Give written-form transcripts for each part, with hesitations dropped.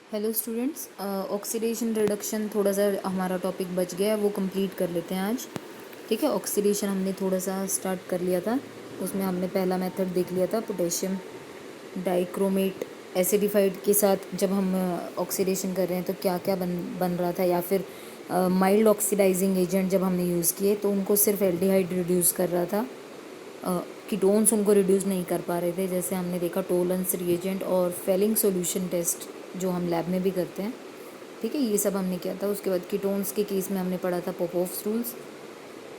Hello students, oxidation reduction थोड़ा सा हमारा टॉपिक बच गया है, वो कंप्लीट कर लेते हैं आज। ठीक है, ऑक्सीडेशन हमने थोड़ा सा स्टार्ट कर लिया था। उसमें हमने पहला मेथड देख लिया था, पोटेशियम डाइक्रोमेट एसिडिफाइड के साथ जब हम ऑक्सीडेशन कर रहे हैं तो क्या क्या बन रहा था, या फिर माइल्ड ऑक्सीडाइजिंग एजेंट जब हमने यूज़ किए तो उनको सिर्फ एल्डिहाइड रिड्यूस कर रहा था, कीटोन्स उनको रिड्यूस नहीं कर पा रहे थे। जैसे हमने देखा टोलेंस रिएजेंट और फेलिंग सॉल्यूशन टेस्ट जो हम लैब में भी करते हैं। ठीक है, ये सब हमने किया था। उसके बाद कीटोन्स के केस में हमने पढ़ा था पोपोव्स रूल्स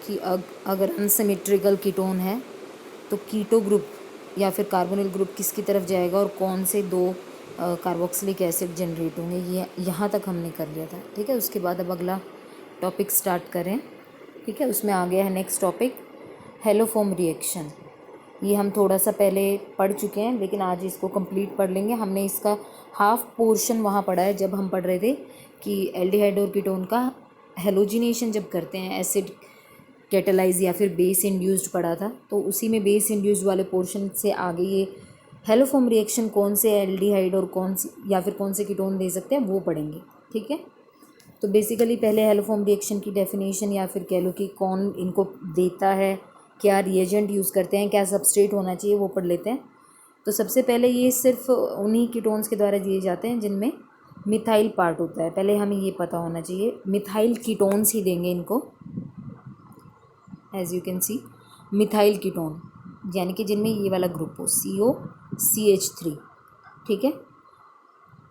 कि अगर अनसिमेट्रिकल कीटोन है तो कीटो ग्रुप या फिर कार्बोनिल ग्रुप किसकी तरफ जाएगा और कौन से दो कार्बोक्सिलिक एसिड जनरेट होंगे, ये यहाँ तक हमने कर लिया था। ठीक है, उसके बाद अब अगला टॉपिक स्टार्ट करें। ठीक है, उसमें आ गया है नेक्स्ट टॉपिक हेलोफोम रिएक्शन। ये हम थोड़ा सा पहले पढ़ चुके हैं, लेकिन आज इसको कंप्लीट पढ़ लेंगे। हमने इसका हाफ पोर्शन वहाँ पढ़ा है जब हम पढ़ रहे थे कि एल्डिहाइड और कीटोन का हेलोजिनेशन जब करते हैं, एसिड कैटेलाइज या फिर बेस इंड्यूस्ड पढ़ा था, तो उसी में बेस इंड्यूस्ड वाले पोर्शन से आगे ये हेलोफोम रिएक्शन कौन से एल्डिहाइड और कौन सी या फिर कौन से कीटोन दे सकते हैं वो पढ़ेंगे। ठीक है, तो बेसिकली पहले हेलोफोम रिएक्शन की डेफिनेशन या फिर कह लो कि कौन इनको देता है, क्या रिएजेंट यूज़ करते हैं, क्या सबस्ट्रेट होना चाहिए, वो पढ़ लेते हैं। तो सबसे पहले ये सिर्फ उन्हीं कीटोन्स के द्वारा दिए जाते हैं जिनमें मिथाइल पार्ट होता है। पहले हमें ये पता होना चाहिए, मिथाइल कीटोन्स ही देंगे इनको। As you can see methyl ketone यानी कि जिनमें ये वाला ग्रुप हो COCH3। ठीक है,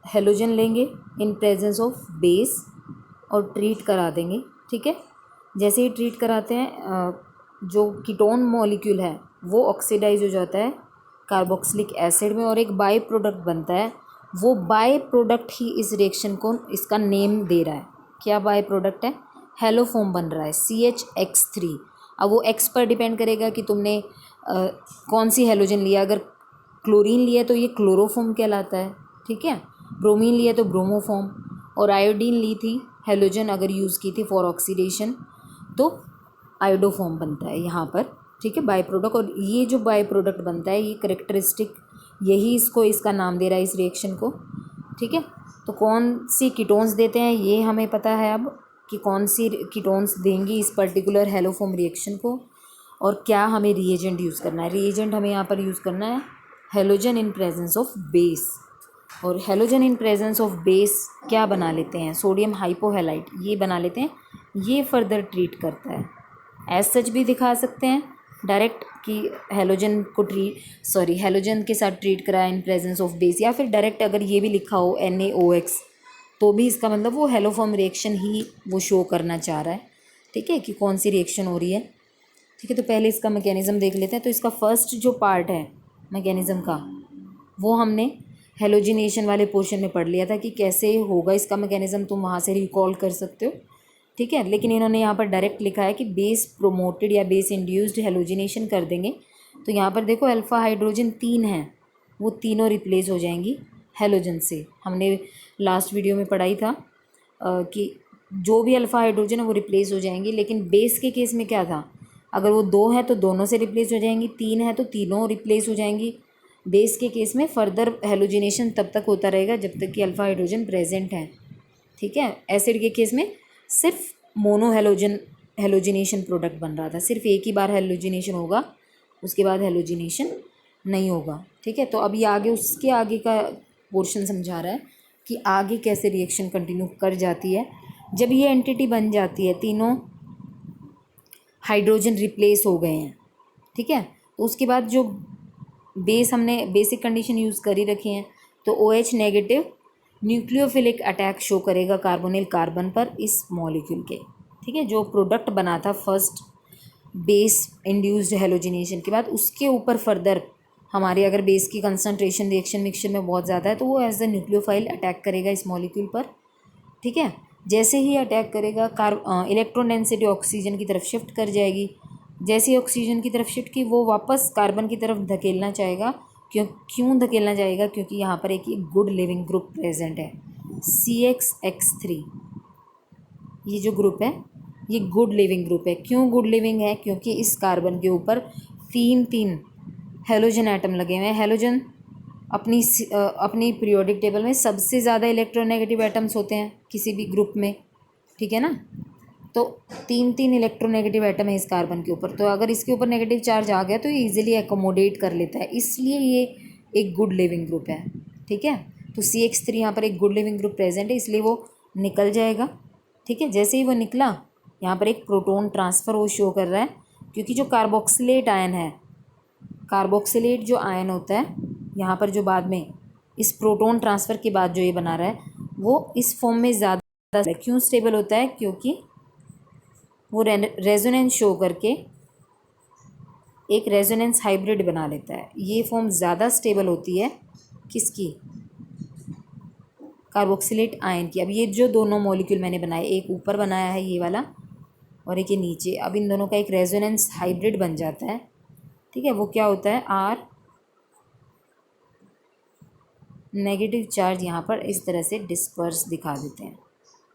हेलोजन लेंगे इन प्रेजेंस ऑफ बेस और ट्रीट करा देंगे। ठीक है, जैसे ही ट्रीट कराते हैं जो कीटोन मॉलिक्यूल है वो ऑक्सीडाइज हो जाता है कार्बोक्सिलिक एसिड में और एक बाय प्रोडक्ट बनता है। वो बाय प्रोडक्ट ही इस रिएक्शन को इसका नेम दे रहा है। क्या बाय प्रोडक्ट है? हेलोफोम बन रहा है CHX3। अब वो एक्स पर डिपेंड करेगा कि तुमने कौन सी हेलोजन लिया। अगर क्लोरीन लिया तो ये क्लोरोफॉर्म कहलाता है। ठीक है, ब्रोमीन लिया तो ब्रोमोफॉर्म, और आयोडीन ली थी हेलोजन अगर यूज़ की थी फॉर ऑक्सीडेशन तो आयोडोफॉर्म बनता है यहाँ पर। ठीक है, बाय प्रोडक्ट। और ये जो बाय प्रोडक्ट बनता है ये करेक्टरिस्टिक यही इसका नाम दे रहा है इस रिएक्शन को। ठीक है, तो कौन सी कीटोन्स देते हैं ये हमें पता है अब कि कौन सी कीटोन्स देंगी इस पर्टिकुलर हेलोफोम रिएक्शन को, और क्या हमें रिएजेंट यूज़ करना है। रिएजेंट हमें यहाँ पर यूज़ करना है halogen in presence of base. और halogen in presence of base क्या बना लेते हैं? सोडियम हाइपोहेलाइट ये बना लेते हैं। ये फर्दर ट्रीट करता है, एज सच भी दिखा सकते हैं डायरेक्ट कि हेलोजन को हेलोजन के साथ ट्रीट करा इन प्रेजेंस ऑफ बेस, या फिर डायरेक्ट अगर ये भी लिखा हो NaOX तो भी इसका मतलब वो हेलोफॉर्म रिएक्शन ही वो शो करना चाह रहा है। ठीक है, कि कौन सी रिएक्शन हो रही है। ठीक है, तो पहले इसका मैकेनिज़्म देख लेते हैं। तो इसका फर्स्ट जो पार्ट है मैकेनिज़्म का वो हमने हेलोजिनेशन वाले पोर्शन में पढ़ लिया था कि कैसे होगा इसका मैकेनिज़्म, तुम वहाँ से रिकॉल कर सकते हो। ठीक है, लेकिन इन्होंने यहाँ पर डायरेक्ट लिखा है कि बेस प्रोमोटेड या बेस इंड्यूस्ड हेलोजिनेशन कर देंगे। तो यहाँ पर देखो अल्फ़ा हाइड्रोजन 3 हैं, वो तीनों रिप्लेस हो जाएंगी हेलोजन से। हमने लास्ट वीडियो में पढ़ाई था कि जो भी अल्फ़ा हाइड्रोजन है वो रिप्लेस हो जाएंगी। लेकिन बेस के केस में क्या था, अगर वो 2 है तो दोनों से रिप्लेस हो जाएंगी, 3 है तो तीनों रिप्लेस हो जाएंगी। बेस के केस में फर्दर हेलोजिनेशन तब तक होता रहेगा जब तक कि अल्फ़ा हाइड्रोजन प्रेजेंट है। ठीक है, एसिड के केस में सिर्फ मोनो हेलोजिनेशन प्रोडक्ट बन रहा था, सिर्फ एक ही बार हेलोजिनेशन होगा, उसके बाद हेलोजिनेशन नहीं होगा। ठीक है, तो अब ये आगे उसके आगे का पोर्शन समझा रहा है कि आगे कैसे रिएक्शन कंटिन्यू कर जाती है जब ये एंटिटी बन जाती है, तीनों हाइड्रोजन रिप्लेस हो गए हैं। ठीक है, तो उसके बाद जो बेस हमने बेसिक कंडीशन यूज़ कर ही रखी हैं, तो OH negative nucleophilic attack show करेगा कार्बोनिल कार्बन पर इस मॉलिक्यूल के। ठीक है, जो प्रोडक्ट बना था फर्स्ट बेस इंड्यूस्ड हेलोजिनेशन के बाद, उसके ऊपर फर्दर हमारे अगर बेस की कंसनट्रेशन रिएक्शन मिक्सचर में बहुत ज़्यादा है तो वो एज द न्यूक्लियोफाइल अटैक करेगा इस मॉलिक्यूल पर। ठीक है, जैसे ही अटैक करेगा इलेक्ट्रॉन डेंसिटी ऑक्सीजन की तरफ शिफ्ट कर जाएगी। जैसे ही ऑक्सीजन की तरफ शिफ्ट की वो वापस कार्बन की तरफ धकेलना चाहेगा। क्यों धकेलना चाहेगा? क्योंकि यहाँ पर एक गुड लिविंग ग्रुप प्रेजेंट है CXX3। ये जो ग्रुप है ये गुड लिविंग ग्रुप है। क्यों गुड लिविंग है? क्योंकि इस कार्बन के ऊपर 3 हेलोजन एटम लगे हुए हैं। हेलोजन अपनी पीरियोडिक टेबल में सबसे ज़्यादा इलेक्ट्रोनेगेटिव एटम्स होते हैं किसी भी ग्रुप में, ठीक है ना। तो 3 इलेक्ट्रोनेगेटिव एटम है इस कार्बन के ऊपर, तो अगर इसके ऊपर नेगेटिव चार्ज आ गया तो ये इजीली एकोमोडेट कर लेता है, इसलिए ये एक गुड लिविंग ग्रुप है, ठीक है। तो CH3 यहाँ पर एक गुड लिविंग ग्रुप प्रेजेंट है, इसलिए वो निकल जाएगा, ठीक है। जैसे ही वो निकला, यहाँ पर एक प्रोटोन ट्रांसफ़र वो शो कर रहा है, क्योंकि जो कार्बोक्सिलेट आयन है, कार्बोक्सिलेट जो आयन होता है यहाँ पर, जो बाद में इस प्रोटोन ट्रांसफ़र के बाद जो ये बना रहा है, वो इस फॉर्म में ज़्यादा क्यों स्टेबल होता है, क्योंकि वो रेजोनेंस शो करके एक रेजोनेंस हाइब्रिड बना लेता है। ये फॉर्म ज़्यादा स्टेबल होती है किसकी, कार्बोक्सिलेट आयन की। अब ये जो दोनों मॉलिक्यूल मैंने बनाए, एक ऊपर बनाया है ये वाला और एक ये नीचे, अब इन दोनों का एक रेजोनेंस हाइब्रिड बन जाता है, ठीक है। वो क्या होता है, आर नेगेटिव चार्ज यहाँ पर इस तरह से डिस्पर्स दिखा देते हैं,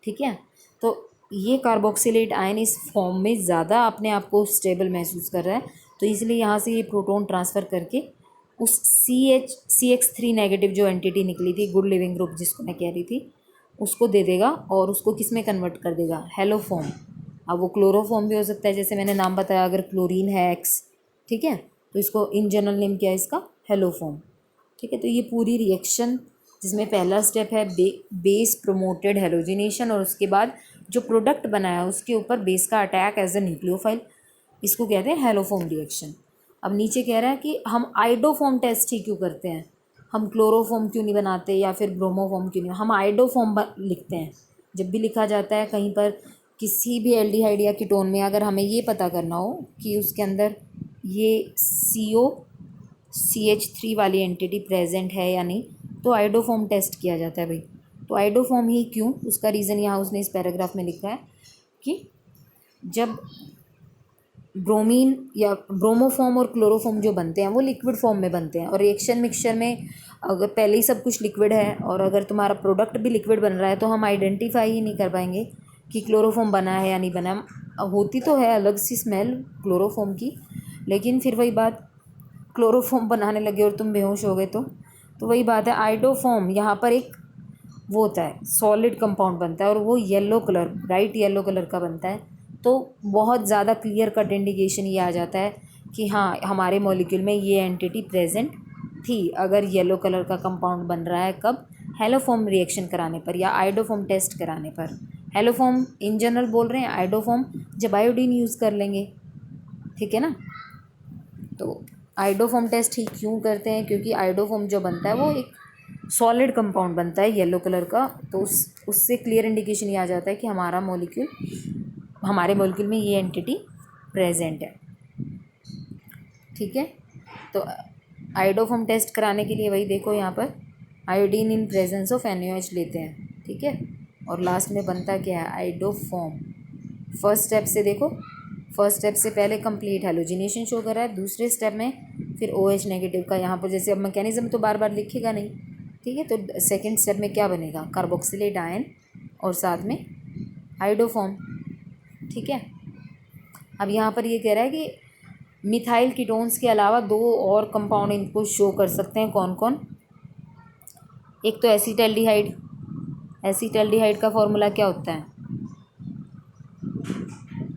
ठीक है। तो ये कार्बोक्सिलेट आयन इस फॉर्म में ज़्यादा अपने आप को स्टेबल महसूस कर रहा है, तो इसलिए यहाँ से ये प्रोटोन ट्रांसफ़र करके उस CH3 नेगेटिव जो एंटिटी निकली थी, गुड लिविंग ग्रुप जिसको मैं कह रही थी, उसको दे देगा और उसको किस में कन्वर्ट कर देगा, हेलोफॉर्म। अब वो क्लोरोफॉर्म भी हो सकता है, जैसे मैंने नाम बताया, अगर क्लोरीन है एक्स, ठीक है, तो इसको इन जनरल नेम क्या है इसका, हेलोफॉर्म, ठीक है। तो ये पूरी रिएक्शन जिसमें पहला स्टेप है बेस प्रोमोटेड हेलोजिनेशन, और उसके बाद जो प्रोडक्ट बनाया उसके ऊपर बेस का अटैक एज ए न्यूक्लियोफाइल, इसको कहते हैं हेलोफॉर्म रिएक्शन। अब नीचे कह रहा है कि हम आइडोफॉर्म टेस्ट ही क्यों करते हैं, हम क्लोरोफॉर्म क्यों नहीं बनाते या फिर ब्रोमोफॉर्म क्यों नहीं, हम आइडोफॉर्म लिखते हैं। जब भी लिखा जाता है कहीं पर किसी भी एल्डिहाइड या कीटोन में, अगर हमें ये पता करना हो कि उसके अंदर ये CH3 वाली एंटिटी प्रेजेंट है या नहीं, तो आइडोफॉर्म टेस्ट किया जाता है भाई। तो आइडोफॉर्म ही क्यों, उसका रीज़न यहाँ उसने इस पैराग्राफ में लिखा है कि जब ब्रोमीन या ब्रोमोफॉर्म और क्लोरोफॉर्म जो बनते हैं वो लिक्विड फॉर्म में बनते हैं, और रिएक्शन मिक्सचर में अगर पहले ही सब कुछ लिक्विड है और अगर तुम्हारा प्रोडक्ट भी लिक्विड बन रहा है, तो हम आइडेंटिफाई ही नहीं कर पाएंगे कि क्लोरोफॉर्म बना है या नहीं बना। होती तो है अलग सी स्मेल क्लोरोफॉर्म की, लेकिन फिर वही बात, क्लोरोफॉर्म बनाने लगे और तुम बेहोश हो गए तो वही बात है। आइडोफॉर्म यहाँ पर एक वो होता है, सॉलिड कंपाउंड बनता है और वो yellow colour, bright yellow colour का बनता है। तो बहुत ज़्यादा क्लियर कट इंडिकेशन ये आ जाता है कि हाँ, हमारे मॉलिक्यूल में ये एंटिटी प्रेजेंट थी, अगर येलो कलर का कंपाउंड बन रहा है। कब, हेलोफॉर्म रिएक्शन कराने पर या आइडोफॉर्म टेस्ट कराने पर। हेलोफॉर्म इन जनरल बोल रहे हैं, आइडोफॉर्म जब आयोडीन यूज़ कर लेंगे, ठीक है ना। तो आइडोफॉर्म टेस्ट ही क्यों करते हैं, क्योंकि आइडोफॉर्म जो बनता है वो एक सॉलिड कंपाउंड बनता है येलो कलर का, तो उससे क्लियर इंडिकेशन ये आ जाता है कि हमारे मॉलिक्यूल में ये एंटिटी प्रेजेंट है, ठीक है। तो आइडोफॉर्म टेस्ट कराने के लिए वही देखो यहाँ पर iodine in presence of NaOH लेते हैं, ठीक है, और लास्ट में बनता क्या है, आइडोफॉर्म। फर्स्ट स्टेप से देखो, फर्स्ट स्टेप से पहले कंप्लीट हेलोजिनेशन शो कर रहा है, दूसरे स्टेप में फिर OH नेगेटिव का यहाँ पर, जैसे अब मैकेनिज्म तो बार बार लिखेगा नहीं, ठीक है। तो सेकंड स्टेप में क्या बनेगा, कार्बोक्सिलेट आयन और साथ में आइडोफॉर्म, ठीक है। अब यहाँ पर ये कह रहा है कि मिथाइल कीटोन्स के अलावा 2 और कंपाउंड इनको शो कर सकते हैं, कौन कौन। एक तो एसीटल्डिहाइड, एसीटल्डिहाइड का फॉर्मूला क्या होता है,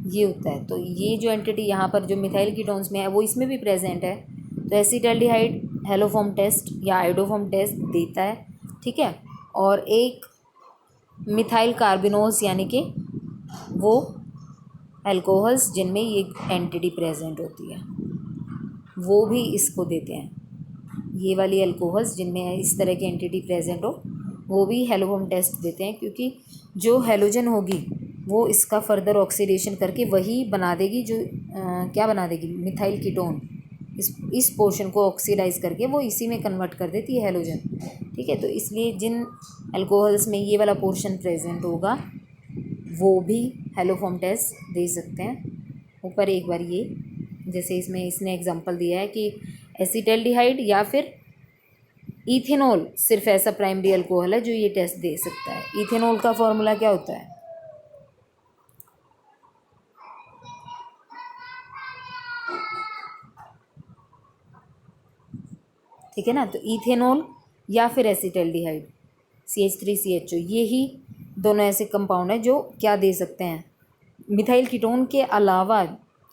ये होता है। तो ये जो एंटिटी यहाँ पर जो मिथाइल कीटोन्स में है वो इसमें भी प्रेजेंट है, तो एसीटल्डिहाइड हेलोफॉर्म टेस्ट या आइडोफॉर्म टेस्ट देता है, ठीक है। और एक मिथाइल कार्बिनोज यानी कि वो अल्कोहल्स जिनमें ये एंटिटी प्रेजेंट होती है, वो भी इसको देते हैं। ये वाली अल्कोहल्स जिनमें इस तरह की एंटिटी प्रेजेंट हो, वो भी हेलोफॉर्म टेस्ट देते हैं, क्योंकि जो हेलोजन होगी वो इसका फर्दर ऑक्सीडेशन करके वही बना देगी, जो क्या बना देगी, मिथाइल कीटोन। इस पोर्शन को ऑक्सीडाइज करके वो इसी में कन्वर्ट कर देती है हेलोजन, ठीक है। तो इसलिए जिन अल्कोहल्स में ये वाला पोर्शन प्रेजेंट होगा वो भी हेलोफॉर्म टेस्ट दे सकते हैं। ऊपर एक बार ये, जैसे इसमें इसने एग्जांपल दिया है कि एसीटल्डिहाइड या फिर इथेनॉल सिर्फ ऐसा प्राइमरी अल्कोहल है जो ये टेस्ट दे सकता है। इथेनॉल का फॉर्मूला क्या होता है, ठीक है ना। तो इथेनॉल या फिर एसिटाल्डिहाइड CH3CHO, ये ही दोनों ऐसे कंपाउंड हैं जो क्या दे सकते हैं, मिथाइल कीटोन के अलावा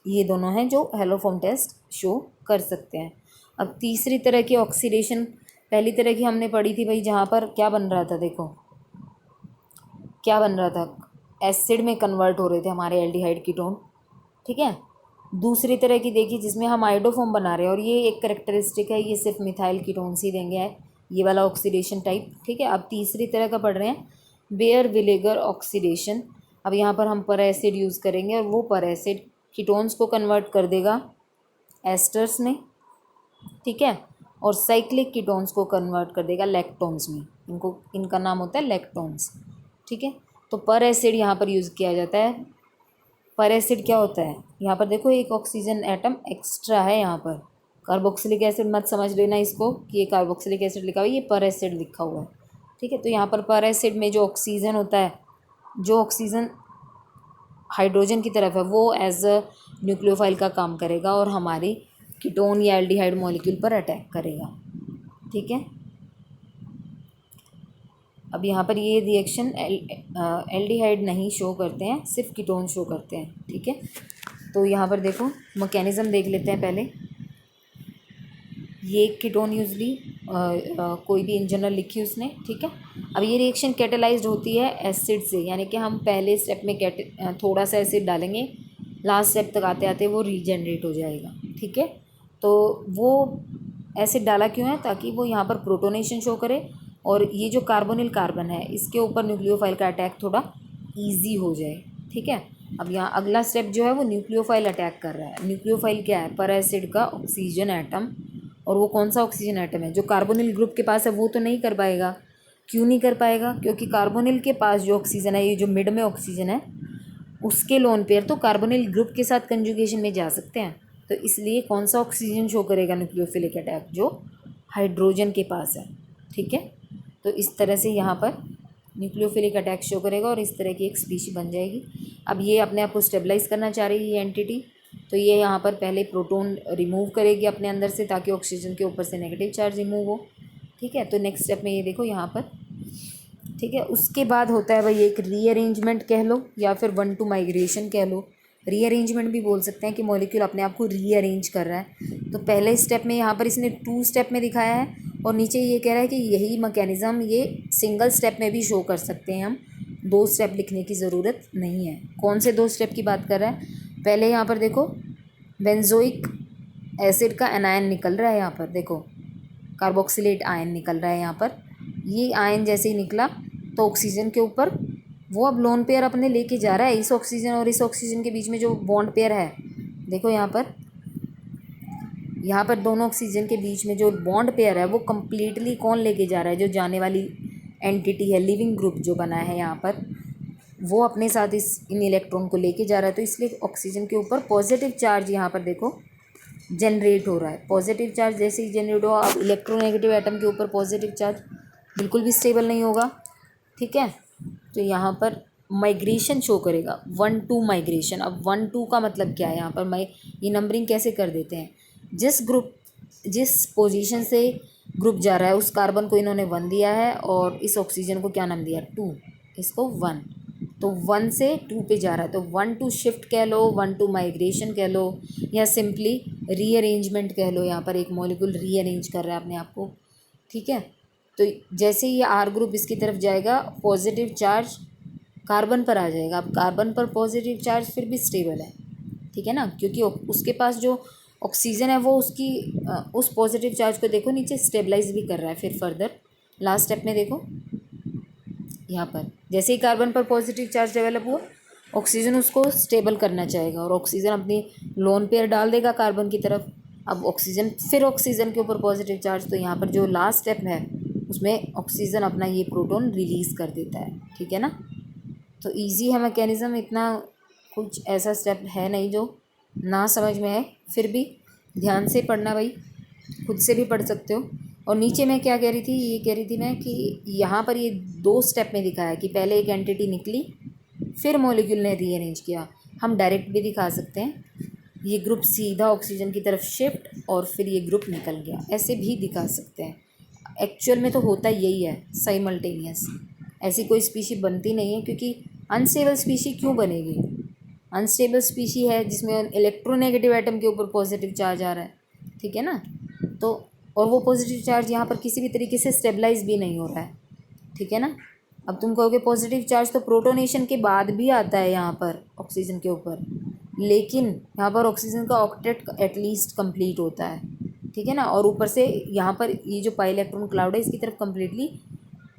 ये दोनों हैं जो हैलोफॉर्म टेस्ट शो कर सकते हैं। अब तीसरी तरह की ऑक्सीडेशन, पहली तरह की हमने पढ़ी थी भाई, जहाँ पर क्या बन रहा था, देखो क्या बन रहा था, एसिड में कन्वर्ट हो रहे थे हमारे एल्डिहाइड कीटोन, ठीक है। दूसरी तरह की देखी जिसमें हम आइडोफॉर्म बना रहे हैं, और ये एक करेक्टरिस्टिक है, ये सिर्फ मिथाइल कीटोन्स ही देंगे, है ये वाला ऑक्सीडेशन टाइप, ठीक है। अब तीसरी तरह का पढ़ रहे हैं बेयर विनेगर ऑक्सीडेशन। अब यहाँ पर हम पर एसिड यूज़ करेंगे और वो पर एसिड कीटोन्स को कन्वर्ट कर देगा एस्टर्स में, ठीक है, और साइक्लिक कीटोन्स को कन्वर्ट कर देगा लैक्टोन्स में, इनका नाम होता है लैक्टोन्स, ठीक है। तो पर एसिड यहाँ पर यूज़ किया जाता है। पर एसिड क्या होता है, यहाँ पर देखो एक ऑक्सीजन एटम एक्स्ट्रा है, यहाँ पर कार्बोक्सिलिक एसिड मत समझ लेना इसको कि ये कार्बोक्सिलिक एसिड लिखा हुआ है, ये पर एसिड लिखा हुआ है, ठीक है। तो यहाँ पर एसिड में जो ऑक्सीजन होता है, जो ऑक्सीजन हाइड्रोजन की तरफ है, वो एज अ न्यूक्लियोफाइल का काम करेगा और हमारी कीटोन या एल्डिहाइड मॉलिक्यूल पर अटैक करेगा, ठीक है। अब यहाँ पर ये रिएक्शन एल्डिहाइड नहीं शो करते हैं, सिर्फ कीटोन शो करते हैं, ठीक है। तो यहाँ पर देखो मैकेनिज़्म देख लेते हैं पहले। ये एक कीटोन यूजली कोई भी इन जनरल लिखी उसने, ठीक है। अब ये रिएक्शन कैटेलाइज्ड होती है एसिड से, यानी कि हम पहले स्टेप में थोड़ा सा एसिड डालेंगे, लास्ट स्टेप तक आते आते वो रीजनरेट हो जाएगा, ठीक है। तो वो एसिड डाला क्यों है, ताकि वो यहाँ पर प्रोटोनेशन शो करे और ये जो कार्बोनिल कार्बन है इसके ऊपर न्यूक्लियोफाइल का अटैक थोड़ा ईजी हो जाए, ठीक है। अब यहाँ अगला स्टेप जो है वो न्यूक्लियोफाइल अटैक कर रहा है। न्यूक्लियोफाइल क्या है, पर एसिड का ऑक्सीजन एटम, और वो कौन सा ऑक्सीजन एटम है, जो कार्बोनिल ग्रुप के पास है वो तो नहीं कर पाएगा। क्यों नहीं कर पाएगा, क्योंकि कार्बोनिल के पास जो ऑक्सीजन है, ये जो मिड में ऑक्सीजन है, उसके लोन पेयर तो कार्बोनिल ग्रुप के साथ कंजुगेशन में जा सकते हैं। तो इसलिए कौन सा ऑक्सीजन शो करेगा न्यूक्लियोफिलिक अटैक, जो हाइड्रोजन के पास है, ठीक है। तो इस तरह से यहाँ पर न्यूक्लियोफिलिक अटैक शो करेगा और इस तरह की एक स्पीशी बन जाएगी। अब ये अपने आप को स्टेबलाइज करना चाह रही है ये एंटिटी, तो ये यहाँ पर पहले प्रोटॉन रिमूव करेगी अपने अंदर से, ताकि ऑक्सीजन के ऊपर से नेगेटिव चार्ज रिमूव हो, ठीक है। तो नेक्स्ट स्टेप में ये देखो यहाँ पर, ठीक है। उसके बाद होता है भाई एक रीअरेंजमेंट कह लो या फिर 1-2 माइग्रेशन कह लो। रीअरेंजमेंट भी बोल सकते हैं कि मॉलिक्यूल अपने आप को रीअरेंज कर रहा है। तो पहले स्टेप में यहाँ पर इसने 2 स्टेप में दिखाया है, और नीचे ये कह रहा है कि यही मैकेनिज़्म ये सिंगल स्टेप में भी शो कर सकते हैं हम, 2 स्टेप लिखने की ज़रूरत नहीं है। कौन से 2 स्टेप की बात कर रहा है, पहले यहाँ पर देखो बेंजोइक एसिड का एनायन निकल रहा है, यहाँ पर देखो कार्बोक्सिलेट आयन निकल रहा है यहाँ पर। ये आयन जैसे ही निकला तो ऑक्सीजन के ऊपर वो अब लोन पेयर अपने लेके जा रहा है। इस ऑक्सीजन और इस ऑक्सीजन के बीच में जो बॉन्ड पेयर है, देखो यहाँ पर दोनों ऑक्सीजन के बीच में जो बॉन्ड पेयर है वो कम्प्लीटली कौन लेके जा रहा है, जो जाने वाली एंटिटी है, लिविंग ग्रुप जो बना है यहाँ पर, वो अपने साथ इन इलेक्ट्रॉन को लेके जा रहा है। तो इसलिए ऑक्सीजन के ऊपर पॉजिटिव चार्ज यहाँ पर देखो जनरेट हो रहा है। पॉजिटिव चार्ज जैसे ही जनरेट हो, अब इलेक्ट्रोनेगेटिव एटम के ऊपर पॉजिटिव चार्ज बिल्कुल भी स्टेबल नहीं होगा, ठीक है। तो यहाँ पर माइग्रेशन शो करेगा 1-2 माइग्रेशन। अब 1-2 का मतलब क्या है, यहाँ पर ये नंबरिंग कैसे कर देते हैं, जिस पोजीशन से ग्रुप जा रहा है उस कार्बन को इन्होंने 1 दिया है और इस ऑक्सीजन को क्या नाम दिया, 2, इसको 1, तो 1 से 2 पे जा रहा है। तो 1-2 शिफ्ट कह लो, 1-2 माइग्रेशन कह लो, या सिंपली रीअरेंजमेंट कह लो। यहाँ पर एक मॉलिक्यूल रीअरेंज कर रहा है अपने आप को, ठीक है। तो जैसे ही आर ग्रुप इसकी तरफ जाएगा, पॉजिटिव चार्ज कार्बन पर आ जाएगा। अब कार्बन पर पॉजिटिव चार्ज फिर भी स्टेबल है, ठीक है ना, क्योंकि उसके पास जो ऑक्सीजन है वो उस पॉजिटिव चार्ज को देखो नीचे स्टेबलाइज भी कर रहा है। फिर फर्दर लास्ट स्टेप में देखो यहाँ पर जैसे ही कार्बन पर पॉजिटिव चार्ज डेवलप हुआ, ऑक्सीजन उसको स्टेबल करना चाहेगा और ऑक्सीजन अपनी लोन पेयर डाल देगा कार्बन की तरफ। अब ऑक्सीजन के ऊपर पॉजिटिव चार्ज, तो यहाँ पर जो लास्ट स्टेप है उसमें ऑक्सीजन अपना ये प्रोटॉन रिलीज़ कर देता है, ठीक है ना। तो इजी है मैकेनिज़्म, इतना कुछ ऐसा स्टेप है नहीं जो ना समझ में आए, फिर भी ध्यान से पढ़ना भाई, खुद से भी पढ़ सकते हो। और नीचे मैं क्या कह रही थी, ये कह रही थी मैं कि यहाँ पर ये 2 स्टेप में दिखाया कि पहले एक एंटिटी निकली, फिर मॉलिक्यूल ने रीअरेंज किया। हम डायरेक्ट भी दिखा सकते हैं, ये ग्रुप सीधा ऑक्सीजन की तरफ शिफ्ट और फिर ये ग्रुप निकल गया, ऐसे भी दिखा सकते हैं। एक्चुअल में तो होता यही है साइमल्टेनियस, ऐसी कोई स्पीशी बनती नहीं है, क्योंकि अनस्टेबल स्पीशी क्यों बनेगी? अनस्टेबल स्पीशी है जिसमें इलेक्ट्रोनेगेटिव एटम के ऊपर पॉजिटिव चार्ज आ रहा है, ठीक है ना। तो और वो पॉजिटिव चार्ज यहाँ पर किसी भी तरीके से स्टेबलाइज भी नहीं हो रहा है, ठीक है ना। अब तुम कहोगे पॉजिटिव चार्ज तो प्रोटोनेशन के बाद भी आता है यहाँ पर ऑक्सीजन के ऊपर, लेकिन यहाँ पर ऑक्सीजन का ऑक्टेट एटलीस्ट कंप्लीट होता है, ठीक है ना। और ऊपर से यहाँ पर ये जो पाई इलेक्ट्रॉन क्लाउड है इसकी तरफ कम्प्लीटली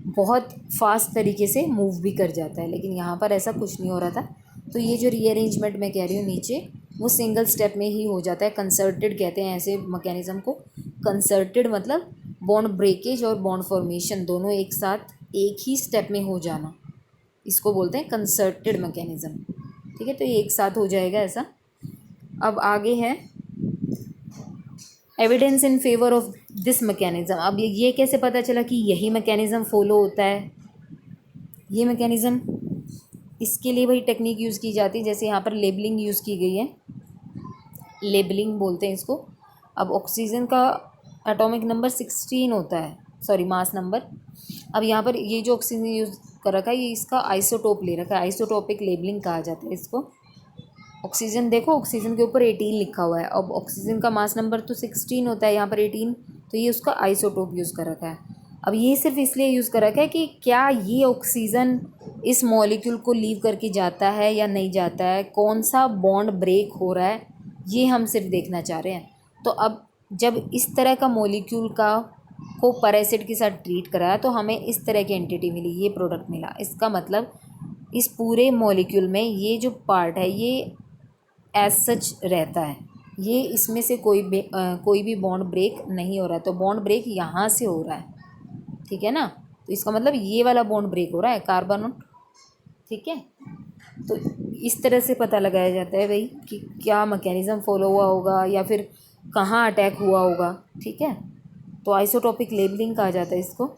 बहुत फास्ट तरीके से मूव भी कर जाता है, लेकिन यहाँ पर ऐसा कुछ नहीं हो रहा था। तो ये जो रीअरेंजमेंट मैं कह रही हूँ नीचे, वो सिंगल स्टेप में ही हो जाता है। कंसर्टेड कहते हैं ऐसे मैकेनिज्म को। कंसर्टेड मतलब बॉन्ड ब्रेकेज और बॉन्ड फॉर्मेशन दोनों एक साथ एक ही स्टेप में हो जाना, इसको बोलते हैं कंसर्टेड मैकेनिज्म, ठीक है। तो ये एक साथ हो जाएगा ऐसा। अब आगे है evidence in favour of this mechanism. अब ये कैसे पता चला कि यही मैकेनिज्म फॉलो होता है? ये मैकेनिज्म, इसके लिए वही टेक्निक यूज़ की जाती है जैसे यहाँ पर लेबलिंग यूज़ की गई है, लेबलिंग बोलते हैं इसको। अब ऑक्सीजन का एटॉमिक नंबर 16 होता है, सॉरी मास नंबर। अब यहाँ पर ये जो ऑक्सीजन यूज़ कर रखा है ये इसका आइसोटोप ले रखा है, आइसोटोपिक लेबलिंग कहा जाता है इसको। ऑक्सीजन देखो, ऑक्सीजन के ऊपर 18 लिखा हुआ है, अब ऑक्सीजन का मास नंबर तो 16 होता है, यहाँ पर 18, तो ये उसका आइसोटोप यूज़ कर रखा है। अब ये सिर्फ इसलिए यूज़ कर रखा है कि क्या ये ऑक्सीजन इस मॉलिक्यूल को लीव करके जाता है या नहीं जाता है, कौन सा बॉन्ड ब्रेक हो रहा है, ये हम सिर्फ देखना चाह रहे हैं। तो अब जब इस तरह का मॉलिक्यूल को पर एसिड के साथ ट्रीट कराया तो हमें इस तरह की एंटिटी मिली, ये प्रोडक्ट मिला। इसका मतलब इस पूरे मॉलिक्यूल में ये जो पार्ट है ये एज सच रहता है, ये इसमें से कोई भी बॉन्ड ब्रेक नहीं हो रहा है। तो बॉन्ड ब्रेक यहाँ से हो रहा है, ठीक है ना। तो इसका मतलब ये वाला बॉन्ड ब्रेक हो रहा है कार्बन, ठीक है। तो इस तरह से पता लगाया जाता है भाई कि क्या मैकेनिज्म फॉलो हुआ होगा या फिर कहाँ अटैक हुआ होगा, ठीक है। तो आइसोटोपिक लेबलिंग कहा जाता है इसको।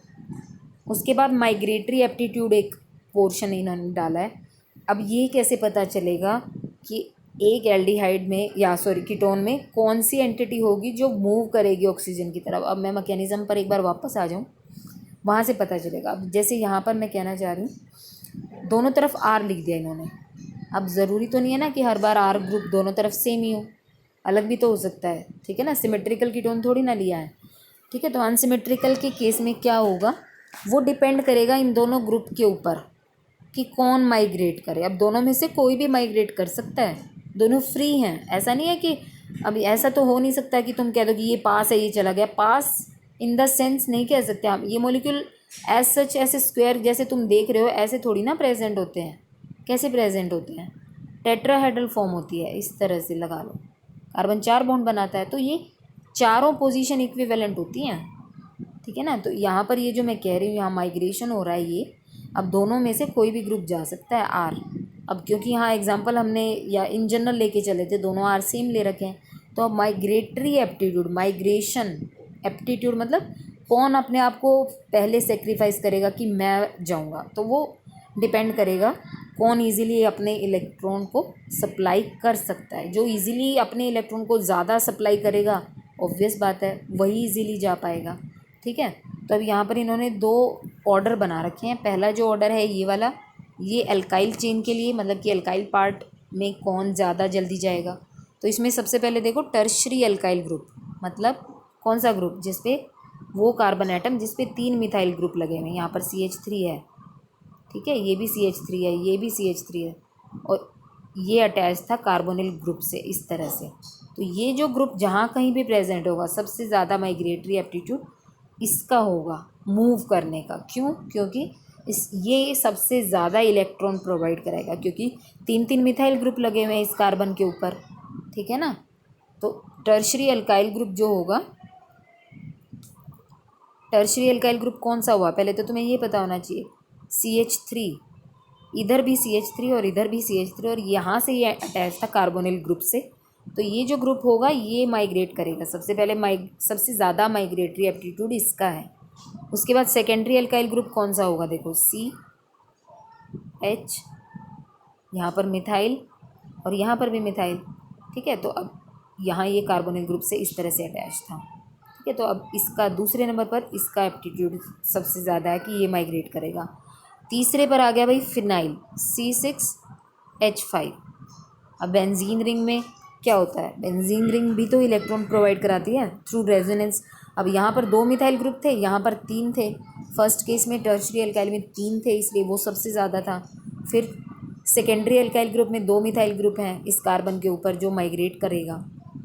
उसके बाद माइग्रेटरी एप्टीट्यूड एक पोर्शन इन्होंने डाला है। अब ये कैसे पता चलेगा कि एक एल्डिहाइड में या सॉरी कीटोन में कौन सी एंटिटी होगी जो मूव करेगी ऑक्सीजन की तरफ। अब मैं मैकेनिज्म पर एक बार वापस आ जाऊँ, वहाँ से पता चलेगा। अब जैसे यहाँ पर मैं कहना चाह रही हूँ दोनों तरफ आर लिख दिया इन्होंने। अब ज़रूरी तो नहीं है ना कि हर बार आर ग्रुप दोनों तरफ सेम ही हो, अलग भी तो हो सकता है, ठीक है ना। सिमेट्रिकल कीटोन थोड़ी ना लिया है, ठीक है। तो अनसिमेट्रिकल के केस में क्या होगा, वो डिपेंड करेगा इन दोनों ग्रुप के ऊपर कि कौन माइग्रेट करे। अब दोनों में से कोई भी माइग्रेट कर सकता है, दोनों फ्री हैं। ऐसा नहीं है कि अभी ऐसा तो हो नहीं सकता कि तुम कह दो कि ये पास है ये चला गया। पास इन द सेंस नहीं कह सकते आप, ये मॉलिक्यूल एज सच ऐसे स्क्वायर जैसे तुम देख रहे हो ऐसे थोड़ी ना प्रेजेंट होते हैं। कैसे प्रेजेंट होते हैं? टेट्राहेड्रल फॉर्म होती है, इस तरह से लगा लो। कार्बन 4 बॉन्ड बनाता है, तो ये चारों पोजीशन इक्विवेलेंट होती हैं, ठीक है ना। तो यहाँ पर ये जो मैं कह रही हूँ यहाँ माइग्रेशन हो रहा है ये, अब दोनों में से कोई भी ग्रुप जा सकता है आर। अब क्योंकि यहाँ एग्जांपल हमने या इन जनरल लेके चले थे, दोनों आर सेम ले रखे हैं, तो अब माइग्रेटरी एप्टीट्यूड, माइग्रेशन एप्टीट्यूड मतलब कौन अपने आप को पहले सेक्रीफाइस करेगा कि मैं जाऊँगा, तो वो डिपेंड करेगा कौन इजीली अपने इलेक्ट्रॉन को सप्लाई कर सकता है। जो इजीली अपने इलेक्ट्रॉन को ज़्यादा सप्लाई करेगा ऑब्वियस बात है वही इजीली जा पाएगा, ठीक है। तो अब यहाँ पर इन्होंने दो ऑर्डर बना रखे हैं। पहला जो ऑर्डर है ये वाला, ये एल्काइल चेन के लिए, मतलब कि एल्काइल पार्ट में कौन ज़्यादा जल्दी जाएगा। तो इसमें सबसे पहले देखो टर्शरी एल्काइल ग्रुप, मतलब कौन सा ग्रुप जिसपे वो कार्बन एटम जिसपे 3 मिथाइल ग्रुप लगे हुए हैं। यहाँ पर CH3 है, ठीक है, ये भी CH3 है, ये भी CH3 है, और ये अटैच था कार्बोनिल ग्रुप से इस तरह से। तो ये जो ग्रुप जहाँ कहीं भी प्रेजेंट होगा सबसे ज़्यादा माइग्रेटरी एप्टीट्यूड इसका होगा मूव करने का। क्यों? क्योंकि ये सबसे ज़्यादा इलेक्ट्रॉन प्रोवाइड कराएगा, क्योंकि 3 मिथाइल ग्रुप लगे हुए हैं इस कार्बन के ऊपर, ठीक है ना। तो टर्शरी अल्काइल ग्रुप जो होगा, टर्शरी अल्काइल ग्रुप कौन सा हुआ पहले तो तुम्हें ये पता होना चाहिए। CH3, इधर भी CH3 और इधर भी CH3, और यहाँ से ये अटैच था कार्बोनिल ग्रुप से। तो ये जो ग्रुप होगा ये माइग्रेट करेगा सबसे पहले, सबसे ज़्यादा माइग्रेटरी एप्टीट्यूड इसका है। उसके बाद सेकेंडरी अल्काइल ग्रुप कौन सा होगा, देखो CH, यहाँ पर मिथाइल और यहाँ पर भी मिथाइल, ठीक है। तो अब यहाँ ये कार्बोनिल ग्रुप से इस तरह से अटैच था, ठीक है। तो अब इसका दूसरे नंबर पर इसका एप्टीट्यूड सबसे ज़्यादा है कि ये माइग्रेट करेगा। तीसरे पर आ गया भाई फिनाइल C6H5। अब बेंजीन रिंग में क्या होता है, बेंजीन रिंग भी तो इलेक्ट्रॉन प्रोवाइड कराती है थ्रू रेजोनेंस। अब यहाँ पर 2 मिथाइल ग्रुप थे, यहाँ पर 3 थे। फर्स्ट केस में टर्शरी अल्काइल में 3 थे, इसलिए वो सबसे ज़्यादा था। फिर सेकेंडरी अल्काइल ग्रुप में 2 मिथाइल ग्रुप हैं इस कार्बन के ऊपर जो माइग्रेट करेगा,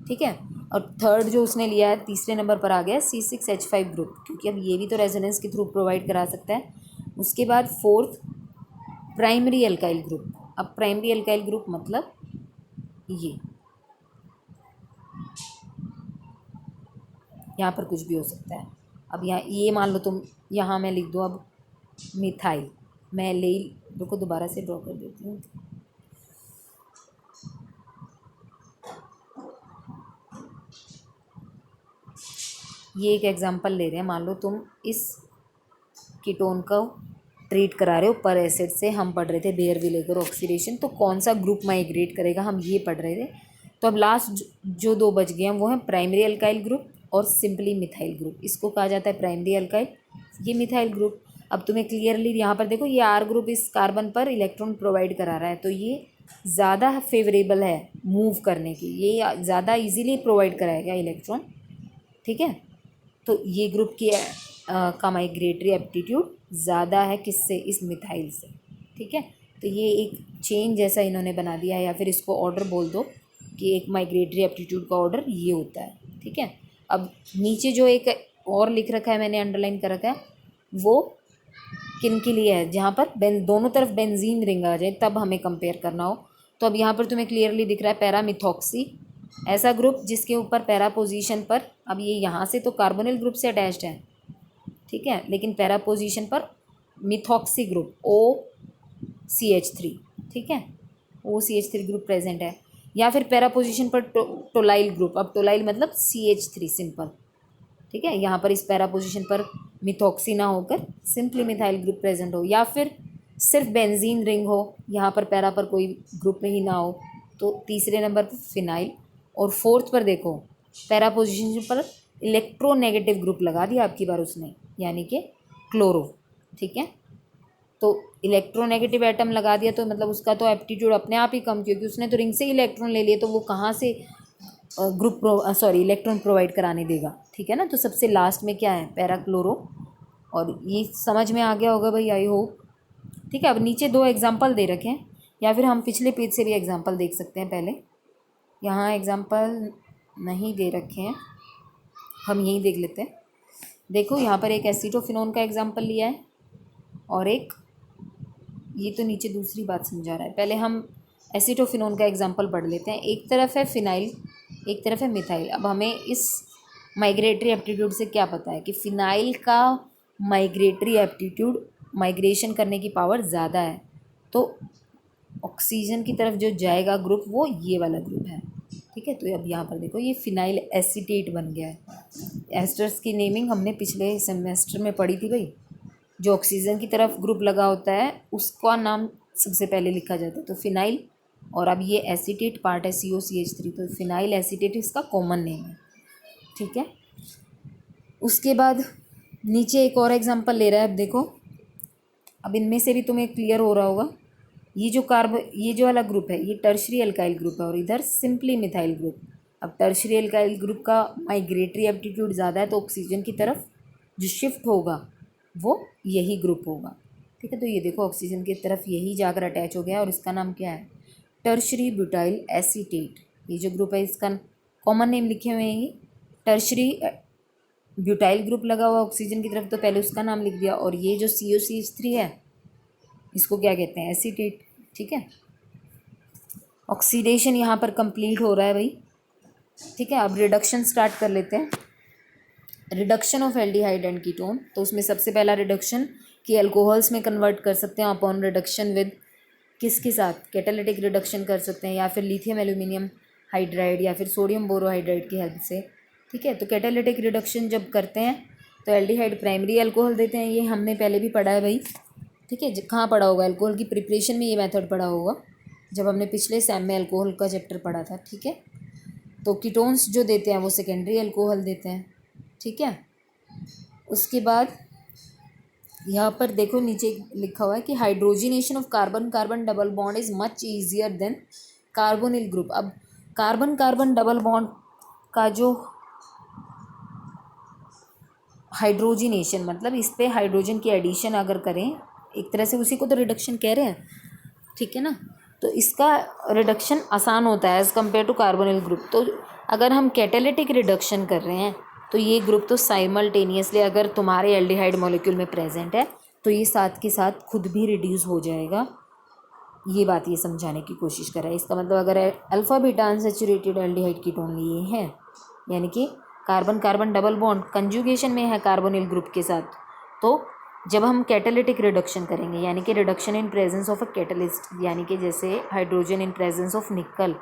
ठीक है। और थर्ड जो उसने लिया है तीसरे नंबर पर आ गया C6H5 ग्रुप, क्योंकि अब ये भी तो रेजोनेंस के थ्रू प्रोवाइड करा सकता है। उसके बाद फोर्थ प्राइमरी अल्काइल ग्रुप। अब प्राइमरी अल्काइल ग्रुप मतलब ये यहाँ पर कुछ भी हो सकता है। अब यहाँ ये मान लो तुम, यहाँ मैं लिख दूँ अब मिथाइल, मैं ले रुको दोबारा से ड्रॉ कर देती हूँ। ये एक एग्जांपल ले रहे हैं, मान लो तुम इस कीटोन को ट्रीट करा रहे हो पर एसिड से, हम पढ़ रहे थे बेयर-विलेगर ऑक्सीडेशन, तो कौन सा ग्रुप माइग्रेट करेगा हम ये पढ़ रहे थे। तो अब लास्ट जो 2 बच गए हैं वो हैं प्राइमरी अल्काइल ग्रुप और सिंपली मिथाइल ग्रुप। इसको कहा जाता है प्राइमरी अल्काइल, ये मिथाइल ग्रुप। अब तुम्हें क्लियरली यहाँ पर देखो ये R ग्रुप इस कार्बन पर इलेक्ट्रॉन प्रोवाइड करा रहा है, तो ये ज़्यादा फेवरेबल है मूव करने की, ये ज़्यादा इजीली प्रोवाइड कराएगा इलेक्ट्रॉन, ठीक है। तो ये ग्रुप की का माइग्रेटरी एप्टीट्यूड ज़्यादा है किससे, इस मिथाइल से, ठीक है। तो ये एक चेन जैसा इन्होंने बना दिया है, या फिर इसको ऑर्डर बोल दो कि एक माइग्रेटरी एप्टीट्यूड का ऑर्डर ये होता है, ठीक है। अब नीचे जो एक और लिख रखा है मैंने अंडरलाइन कर रखा है, वो किन के लिए है, जहाँ पर दोनों तरफ बेंजीन रिंग आ जाए तब हमें कंपेयर करना हो। तो अब यहाँ पर तुम्हें क्लियरली दिख रहा है पैरामिथॉक्सी, ऐसा ग्रुप जिसके ऊपर पैरा पोजीशन पर, अब ये यहाँ से तो कार्बोनिल ग्रुप से अटैच्ड है, ठीक है, लेकिन पैरा पोजीशन पर मिथॉक्सी ग्रुप OCH3, ठीक है, OCH3 ग्रुप प्रेजेंट है। या फिर पैरा पोजीशन पर टोलाइल ग्रुप, अब टोलाइल मतलब CH3 सिंपल, ठीक है। यहाँ पर इस पैरा पोजीशन पर मिथॉक्सी ना होकर सिंपली मिथाइल ग्रुप प्रेजेंट हो, या फिर सिर्फ बेंजीन रिंग हो, यहाँ पर पैरा पर कोई ग्रुप ही ना हो, तो तीसरे नंबर पर फिनाइल। और फोर्थ पर देखो पैरा पोजीशन पर इलेक्ट्रोनेगेटिव ग्रुप लगा दिया आपकी बार उसने, यानी कि क्लोरो, ठीक है। तो इलेक्ट्रोनेगेटिव एटम लगा दिया तो मतलब उसका तो एप्टीट्यूड अपने आप ही कम, क्योंकि उसने तो रिंग से इलेक्ट्रॉन ले लिए, तो वो कहाँ से इलेक्ट्रॉन प्रोवाइड कराने देगा, ठीक है ना। तो सबसे लास्ट में क्या है, पैराक्लोरो। और ये समझ में आ गया होगा भाई, आई होप, ठीक है। अब नीचे 2 एग्जांपल दे रखे हैं, या फिर हम पिछले पेज से भी एग्जांपल देख सकते हैं। पहले यहाँ एग्जांपल नहीं दे रखे हैं, हम यहीं देख लेते हैं। देखो यहाँ पर एक एसीटोफिनोन का एग्जांपल लिया है, और एक ये तो नीचे दूसरी बात समझा रहा है। पहले हम एसीटोफिनोन का एग्जांपल पढ़ लेते हैं। एक तरफ है फिनाइल, एक तरफ है मिथाइल। अब हमें इस माइग्रेटरी एप्टीट्यूड से क्या पता है कि फिनाइल का माइग्रेटरी एप्टीट्यूड, माइग्रेशन करने की पावर ज़्यादा है, तो ऑक्सीजन की तरफ जो जाएगा ग्रुप वो ये वाला ग्रुप है, ठीक है। तो अब यहाँ पर देखो ये फिनाइल एसीटेट बन गया है। एस्टर्स की नेमिंग हमने पिछले सेमेस्टर में पढ़ी थी भाई, जो ऑक्सीजन की तरफ ग्रुप लगा होता है उसका नाम सबसे पहले लिखा जाता है, तो फिनाइल। और अब ये एसीटेट पार्ट है COCH3, तो फिनाइल एसीटेट इसका कॉमन नेम है, ठीक है। उसके बाद नीचे एक और एग्जांपल ले रहा है। अब देखो, अब इनमें से भी तुम्हें क्लियर हो रहा होगा, ये जो वाला ग्रुप है ये टर्शरी अल्काइल ग्रुप है, और इधर सिंपली मिथाइल ग्रुप। अब टर्शरी अल्काइल ग्रुप का माइग्रेटरी एप्टीट्यूड ज़्यादा है, तो ऑक्सीजन की तरफ जो शिफ्ट होगा वो यही ग्रुप होगा, ठीक है। तो ये देखो ऑक्सीजन की तरफ यही जाकर अटैच हो गया, और इसका नाम क्या है, टर्शरी ब्यूटाइल एसीटेट। ये जो ग्रुप है इसका कॉमन नेम लिखे हुए हैं, ये टर्शरी ब्यूटाइल ग्रुप लगा हुआ ऑक्सीजन की तरफ, तो पहले उसका नाम लिख दिया। और ये जो COCH3 है इसको क्या कहते हैं, एसीटेट, ठीक है। ऑक्सीडेशन यहाँ पर कंप्लीट हो रहा है भाई, ठीक है। अब रिडक्शन स्टार्ट कर लेते हैं। Reduction of aldehyde and ketone, तो उसमें सबसे पहला रिडक्शन कि अल्कोहल्स में कन्वर्ट कर सकते हैं अपॉन रिडक्शन विद किसके साथ, कैटालिटिक रिडक्शन कर सकते हैं, या फिर लिथियम एल्यूमिनियम हाइड्राइड या फिर सोडियम बोरोहाइड्राइड की हेल्प से, ठीक है। तो कैटालिटिक रिडक्शन जब करते हैं तो एल्डिहाइड प्राइमरी अल्कोहल देते हैं, ये हमने पहले भी पढ़ा है भाई, ठीक है। कहाँ पढ़ा होगा, अल्कोहल की प्रिपरेशन में ये मेथड पढ़ा होगा, जब हमने पिछले सेम में अल्कोहल का चैप्टर पढ़ा था, ठीक है। तो कीटोन्स जो देते हैं वो सेकेंडरी अल्कोहल देते हैं, ठीक है। उसके बाद यहाँ पर देखो नीचे लिखा हुआ है कि hydrogenation of carbon carbon double bond is much easier than carbonyl group. अब कार्बन कार्बन डबल बॉन्ड का जो हाइड्रोजिनेशन मतलब इस पे हाइड्रोजन की एडिशन अगर करें, एक तरह से उसी को तो रिडक्शन कह रहे हैं, ठीक है ना। तो इसका रिडक्शन आसान होता है as compared to carbonyl group. तो अगर हम कैटालिटिक रिडक्शन कर रहे हैं तो ये ग्रुप तो साइमल्टेनियसली अगर तुम्हारे एल्डिहाइड मॉलिक्यूल में प्रेजेंट है तो ये साथ के साथ खुद भी रिड्यूस हो जाएगा। ये बात ये समझाने की कोशिश कर रहा है। इसका मतलब अगर alpha beta unsaturated aldehyde ketone लिए हैं, यानी कि carbon carbon double bond conjugation में है कार्बोनिल ग्रुप के साथ, तो जब हम कैटालिटिक रिडक्शन करेंगे यानी कि reduction in presence of a catalyst, यानी कि जैसे हाइड्रोजन इन प्रेजेंस ऑफ निकल,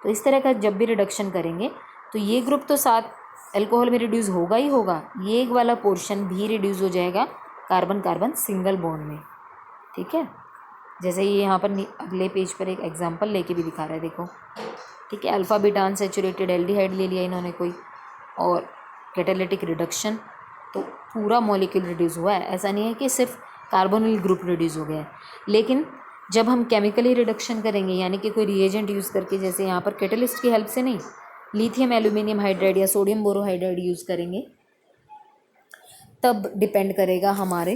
तो इस तरह का जब भी रिडक्शन करेंगे तो ये ग्रुप तो साथ अल्कोहल में रिड्यूस होगा ही होगा, ये एक वाला पोर्शन भी रिड्यूस हो जाएगा कार्बन कार्बन सिंगल बॉन्ड में, ठीक है। जैसे ये यहाँ पर अगले पेज पर एक एग्जांपल लेके भी दिखा रहा है, देखो, ठीक है। अल्फ़ा बीटा अनसैचुरेटेड एल्डिहाइड ले लिया इन्होंने कोई, और कैटालिटिक रिडक्शन तो पूरा मॉलिक्यूल रिड्यूस हुआ है। ऐसा नहीं है कि सिर्फ कार्बोनिल ग्रुप रिड्यूस हो गया है। लेकिन जब हम केमिकली रिडक्शन करेंगे यानी कि कोई रिएजेंट यूज़ करके, जैसे यहाँ पर कैटलिस्ट की हेल्प से नहीं, लिथियम एल्यूमिनियम हाइड्राइड या सोडियम बोरोहाइड्राइड यूज़ करेंगे, तब डिपेंड करेगा हमारे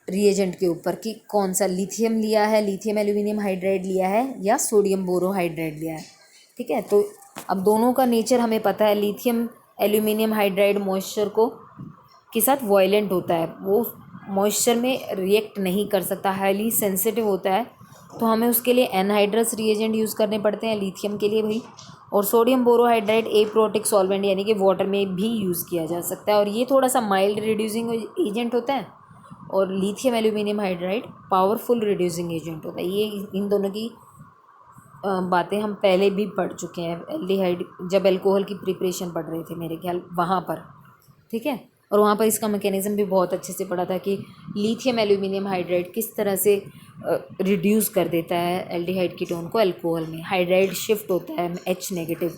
रिएजेंट के ऊपर कि कौन सा लिथियम लिया है, लिथियम एल्यूमिनियम हाइड्राइड लिया है या सोडियम बोरोहाइड्राइड लिया है, ठीक है। तो अब दोनों का नेचर हमें पता है। लिथियम एल्यूमिनियम हाइड्राइड मॉइस्चर को के साथ वॉयलेंट होता है, वो मॉइस्चर में रिएक्ट नहीं कर सकता, हाईली सेंसिटिव होता है, तो हमें उसके लिए एनहाइड्रस रिएजेंट यूज़ करने पड़ते हैं लिथियम के लिए भाई। और सोडियम बोरोहाइड्राइड एप्रोटिक सॉल्वेंट यानी कि वाटर में भी यूज़ किया जा सकता है, और ये थोड़ा सा माइल्ड रिड्यूसिंग एजेंट होता है, और lithium aluminium hydride powerful reducing agent होता है। ये इन दोनों की बातें हम पहले भी पढ़ चुके हैं एल्डिहाइड, जब अल्कोहल की प्रिपरेशन पढ़ रहे थे मेरे ख्याल वहाँ पर, ठीक है। और वहाँ पर इसका मैकेनिज़्म भी बहुत अच्छे से पढ़ा था कि लिथियम एल्यूमिनियम हाइड्राइड किस तरह से रिड्यूस कर देता है एल्डिहाइड कीटोन को अल्कोहल में, हाइड्राइड शिफ्ट होता है H नेगेटिव,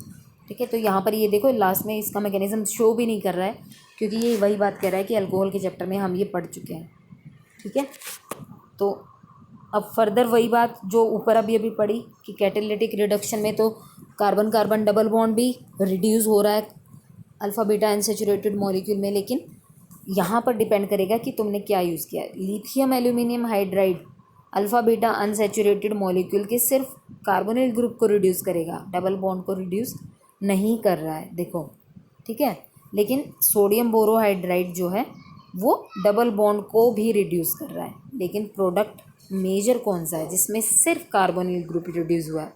ठीक है। तो यहाँ पर ये देखो लास्ट में इसका मैकेनिज़्म शो भी नहीं कर रहा है, क्योंकि ये वही बात कह रहा है कि अल्कोहल के चैप्टर में हम ये पढ़ चुके हैं, ठीक है। तो अब फर्दर वही बात जो ऊपर अभी पढ़ी कि कैटालिटिक रिडक्शन में तो कार्बन कार्बन डबल बॉन्ड भी रिड्यूस हो रहा है अल्फ़ा बीटा अनसैचुरेटेड मॉलिक्यूल में, लेकिन यहाँ पर डिपेंड करेगा कि तुमने क्या यूज़ किया है। Lithium aluminium hydride alpha beta unsaturated molecule के सिर्फ कार्बोनिल ग्रुप को रिड्यूस करेगा, डबल बॉन्ड को रिड्यूस नहीं कर रहा है, देखो, ठीक है। लेकिन सोडियम बोरोहाइड्राइड जो है वो डबल बॉन्ड को भी रिड्यूस कर रहा है, लेकिन प्रोडक्ट मेजर कौन सा है जिसमें सिर्फ कार्बोनिल ग्रुप रिड्यूस हुआ है।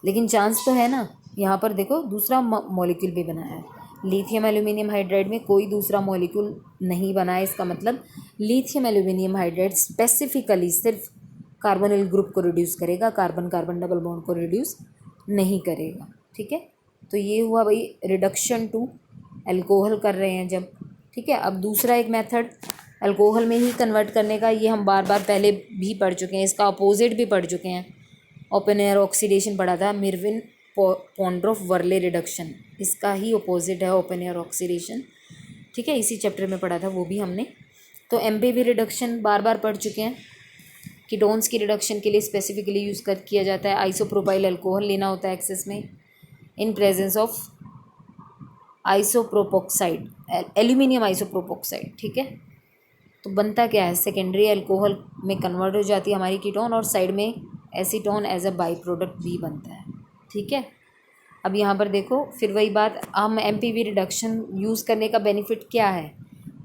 लेकिन चांस तो है ना, यहाँ पर देखो दूसरा मॉलिक्यूल भी बनाया है, लिथियम एल्यूमिनियम हाइड्राइड में कोई दूसरा मॉलिक्यूल नहीं बना है। इसका मतलब लिथियम एल्यूमिनियम हाइड्राइड स्पेसिफिकली सिर्फ कार्बोनिल ग्रुप को रिड्यूस करेगा, कार्बन कार्बन डबल बॉन्ड को रिड्यूस नहीं करेगा, ठीक है। तो ये हुआ भाई रिडक्शन टू अल्कोहल कर रहे हैं जब, ठीक है। अब दूसरा एक मेथड अल्कोहल में ही कन्वर्ट करने का, ये हम बार बार पहले भी पढ़ चुके हैं, इसका अपोजिट भी पढ़ चुके हैं। ओपन एयर ऑक्सीडेशन पढ़ा था, मिर्विन पॉन्ड्रोफ वर्ले रिडक्शन, इसका ही अपोजिट है ओपन एयर ऑक्सीडेशन, ठीक है। इसी चैप्टर में पढ़ा था वो भी हमने। तो एमपीवी रिडक्शन बार बार पढ़ चुके हैं। कीटोन्स की रिडक्शन के लिए स्पेसिफिकली यूज़ किया जाता है, आइसोप्रोपाइल अल्कोहल लेना होता है एक्सेस में इन प्रेजेंस ऑफ आइसोप्रोपोक्साइड, एल्यूमिनियम आइसोप्रोपोक्साइड, ठीक है। तो बनता क्या है, सेकेंडरी अल्कोहल में कन्वर्ट हो जाती है हमारी कीटोन, और साइड में acetone as a by product भी बनता है, ठीक है। अब यहाँ पर देखो फिर वही बात, हम एमपीवी रिडक्शन यूज़ करने का बेनिफिट क्या है